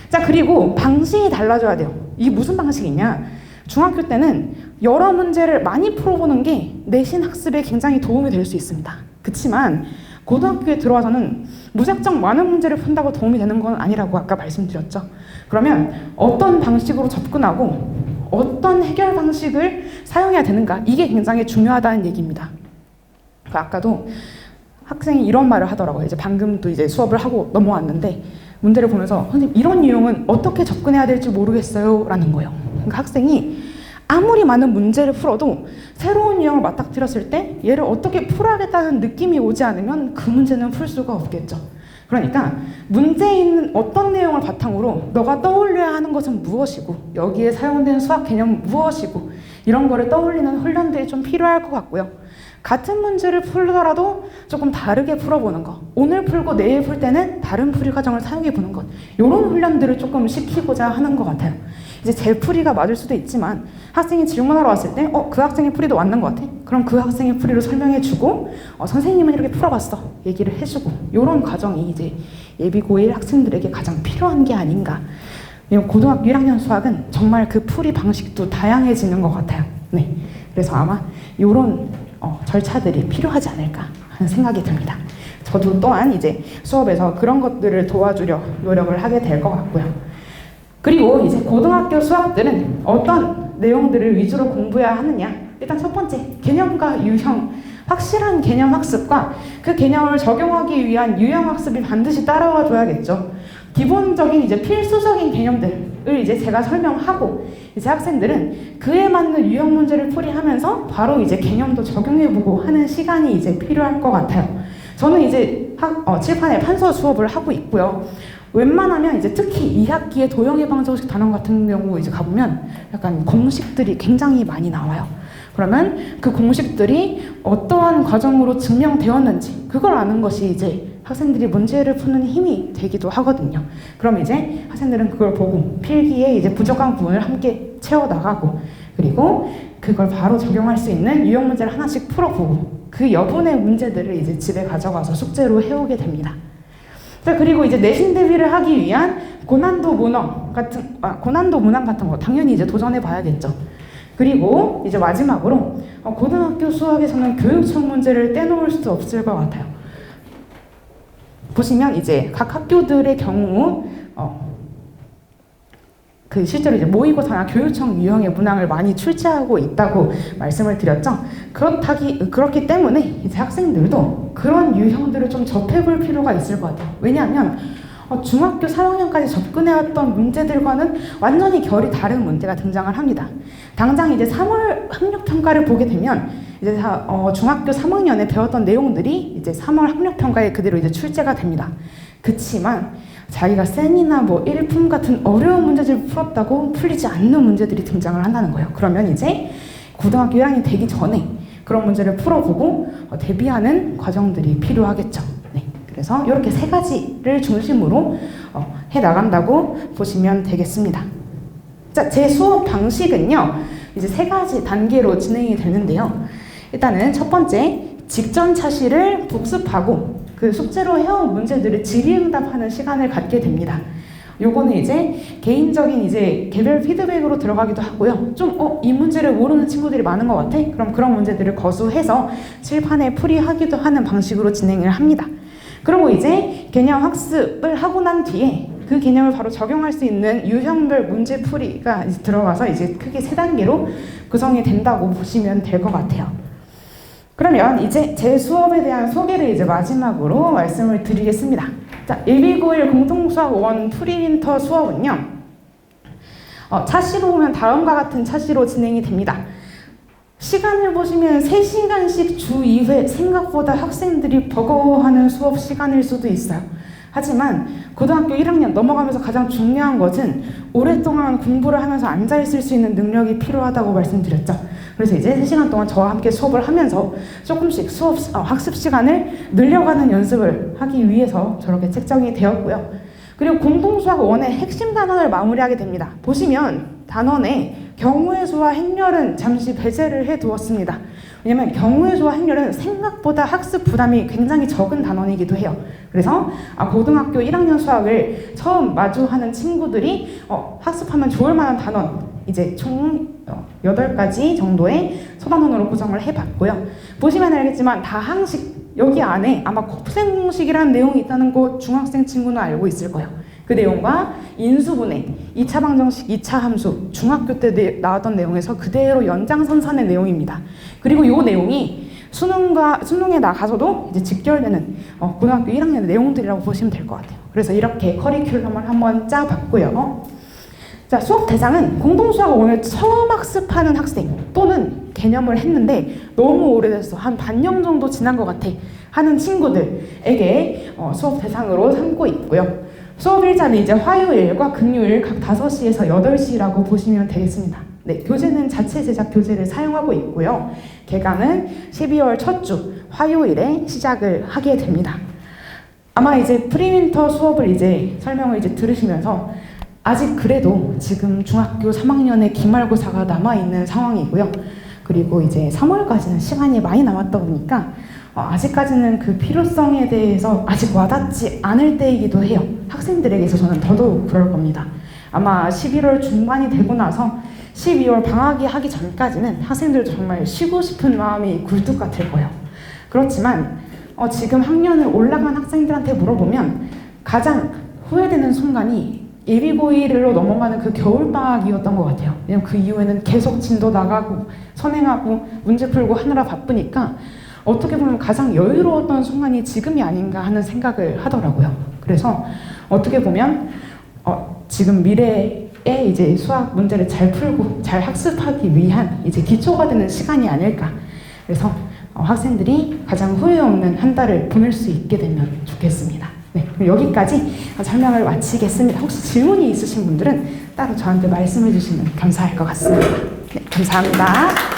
Speaker 3: 자, 그리고 방식이 달라져야 돼요. 이게 무슨 방식이냐, 중학교 때는 여러 문제를 많이 풀어보는 게 내신 학습에 굉장히 도움이 될 수 있습니다. 그렇지만 고등학교에 들어와서는 무작정 많은 문제를 푼다고 도움이 되는 건 아니라고 아까 말씀드렸죠. 그러면 어떤 방식으로 접근하고 어떤 해결 방식을 사용해야 되는가, 이게 굉장히 중요하다는 얘기입니다. 아까도 학생이 이런 말을 하더라고요. 이제 방금 또 이제 수업을 하고 넘어왔는데 문제를 보면서 선생님 이런 유형은 어떻게 접근해야 될지 모르겠어요 라는 거예요. 그러니까 학생이 아무리 많은 문제를 풀어도 새로운 유형을 맞닥뜨렸을 때 얘를 어떻게 풀어야겠다는 느낌이 오지 않으면 그 문제는 풀 수가 없겠죠. 그러니까 문제에 있는 어떤 내용을 바탕으로 너가 떠올려야 하는 것은 무엇이고 여기에 사용된 수학 개념은 무엇이고 이런 거를 떠올리는 훈련들이 좀 필요할 것 같고요. 같은 문제를 풀더라도 조금 다르게 풀어보는 것, 오늘 풀고 내일 풀 때는 다른 풀이 과정을 사용해보는 것, 이런 훈련들을 조금 시키고자 하는 것 같아요. 이제 제 풀이가 맞을 수도 있지만 학생이 질문하러 왔을 때 그 학생의 풀이도 맞는 것 같아? 그럼 그 학생의 풀이를 설명해주고 선생님은 이렇게 풀어봤어 얘기를 해주고, 이런 과정이 이제 예비 고1 학생들에게 가장 필요한 게 아닌가. 고등학교 1학년 수학은 정말 그 풀이 방식도 다양해지는 것 같아요. 네, 그래서 아마 이런 절차들이 필요하지 않을까 하는 생각이 듭니다. 저도 또한 이제 수업에서 그런 것들을 도와주려 노력을 하게 될 것 같고요. 그리고 이제 고등학교 수학들은 어떤 내용들을 위주로 공부해야 하느냐. 일단 첫 번째, 개념과 유형, 확실한 개념 학습과 그 개념을 적용하기 위한 유형 학습이 반드시 따라와 줘야겠죠. 기본적인 이제 필수적인 개념들을 이제 제가 설명하고 이제 학생들은 그에 맞는 유형 문제를 풀이하면서 바로 이제 개념도 적용해보고 하는 시간이 이제 필요할 것 같아요. 저는 이제 칠판에 판서 수업을 하고 있고요. 웬만하면 이제 특히 2학기에 도형예방정식 단원 같은 경우 이제 가보면 약간 공식들이 굉장히 많이 나와요. 그러면 그 공식들이 어떠한 과정으로 증명되었는지 그걸 아는 것이 이제 학생들이 문제를 푸는 힘이 되기도 하거든요. 그럼 이제 학생들은 그걸 보고 필기에 이제 부족한 부분을 함께 채워나가고, 그리고 그걸 바로 적용할 수 있는 유형 문제를 하나씩 풀어보고 그 여분의 문제들을 이제 집에 가져가서 숙제로 해오게 됩니다. 자, 그리고 이제 내신 대비를 하기 위한 고난도 문항 같은 거 당연히 이제 도전해 봐야겠죠. 그리고 이제 마지막으로 고등학교 수학에서는 교육청 문제를 떼놓을 수 없을 것 같아요. 보시면 이제 각 학교들의 경우 그 실제로 이제 모의고사나 교육청 유형의 문항을 많이 출제하고 있다고 말씀을 드렸죠. 그렇기 때문에 이제 학생들도 그런 유형들을 좀 접해볼 필요가 있을 것 같아요. 왜냐하면 중학교 3학년까지 접근해왔던 문제들과는 완전히 결이 다른 문제가 등장을 합니다. 당장 이제 3월 학력평가를 보게 되면 이제 중학교 3학년에 배웠던 내용들이 이제 3월 학력평가에 그대로 이제 출제가 됩니다. 그치만 자기가 센이나 뭐 1품 같은 어려운 문제들을 풀었다고 풀리지 않는 문제들이 등장을 한다는 거예요. 그러면 이제 고등학교 1학년이 되기 전에 그런 문제를 풀어보고 대비하는 과정들이 필요하겠죠. 네. 그래서 이렇게 세 가지를 중심으로 해나간다고 보시면 되겠습니다. 자, 제 수업 방식은요, 이제 세 가지 단계로 진행이 되는데요. 일단은 첫 번째, 직전 차시를 복습하고 그 숙제로 해온 문제들을 질의응답하는 시간을 갖게 됩니다. 요거는 이제 개인적인 이제 개별 피드백으로 들어가기도 하고요. 좀 이 문제를 모르는 친구들이 많은 것 같아? 그럼 그런 문제들을 거수해서 칠판에 풀이하기도 하는 방식으로 진행을 합니다. 그리고 이제 개념 학습을 하고 난 뒤에 그 개념을 바로 적용할 수 있는 유형별 문제 풀이가 이제 들어가서 이제 크게 세 단계로 구성이 된다고 보시면 될 것 같아요. 그러면 이제 제 수업에 대한 소개를 이제 마지막으로 말씀을 드리겠습니다. 자, 예비9일 공통수학 1 프리윈터 수업은요, 차시로 보면 다음과 같은 차시로 진행이 됩니다. 시간을 보시면 3시간씩 주 2회, 생각보다 학생들이 버거워하는 수업 시간일 수도 있어요. 하지만 고등학교 1학년 넘어가면서 가장 중요한 것은 오랫동안 공부를 하면서 앉아있을 수 있는 능력이 필요하다고 말씀드렸죠. 그래서 이제 3시간 동안 저와 함께 수업을 하면서 조금씩 학습 시간을 늘려가는 연습을 하기 위해서 저렇게 책정이 되었고요. 그리고 공동수학 1의 핵심 단원을 마무리하게 됩니다. 보시면 단원에 경우의 수와 행렬은 잠시 배제를 해두었습니다. 왜냐면 경우의 수와 행렬은 생각보다 학습 부담이 굉장히 적은 단원이기도 해요. 그래서 고등학교 1학년 수학을 처음 마주하는 친구들이 학습하면 좋을 만한 단원 이제 총 8가지 정도의 소단원으로 구성을 해봤고요. 보시면 알겠지만 다항식 여기 안에 아마 곱셈공식이라는 내용이 있다는 거 중학생 친구는 알고 있을 거예요. 그 내용과 인수분해, 2차 방정식, 2차 함수, 중학교 때 나왔던 내용에서 그대로 연장선상의 내용입니다. 그리고 이 내용이 수능에 나가서도 이제 직결되는 고등학교 1학년 내용들이라고 보시면 될 것 같아요. 그래서 이렇게 커리큘럼을 한번 짜봤고요. 자, 수업 대상은 공동수학을 오늘 처음 학습하는 학생 또는 개념을 했는데 너무 오래됐어, 한 반년 정도 지난 것 같아 하는 친구들에게 수업 대상으로 삼고 있고요. 수업 일자는 이제 화요일과 금요일 각 5시에서 8시라고 보시면 되겠습니다. 네, 교재는 자체 제작 교재를 사용하고 있고요. 개강은 12월 첫 주 화요일에 시작을 하게 됩니다. 아마 이제 프리윈터 수업을 이제 설명을 이제 들으시면서 아직 그래도 지금 중학교 3학년의 기말고사가 남아있는 상황이고요. 그리고 이제 3월까지는 시간이 많이 남았다 보니까 아직까지는 그 필요성에 대해서 아직 와닿지 않을 때이기도 해요. 학생들에게 있어서는 더더욱 그럴 겁니다. 아마 11월 중반이 되고 나서 12월 방학이 하기 전까지는 학생들도 정말 쉬고 싶은 마음이 굴뚝 같을 거예요. 그렇지만 지금 학년을 올라간 학생들한테 물어보면 가장 후회되는 순간이 예비고1로 넘어가는 그 겨울방학이었던 것 같아요. 왜냐면 그 이후에는 계속 진도 나가고 선행하고 문제 풀고 하느라 바쁘니까 어떻게 보면 가장 여유로웠던 순간이 지금이 아닌가 하는 생각을 하더라고요. 그래서 어떻게 보면 지금 미래에 이제 수학 문제를 잘 풀고 잘 학습하기 위한 이제 기초가 되는 시간이 아닐까. 그래서 학생들이 가장 후회 없는 한 달을 보낼 수 있게 되면 좋겠습니다. 네, 여기까지 설명을 마치겠습니다. 혹시 질문이 있으신 분들은 따로 저한테 말씀해 주시면 감사할 것 같습니다. 네, 감사합니다.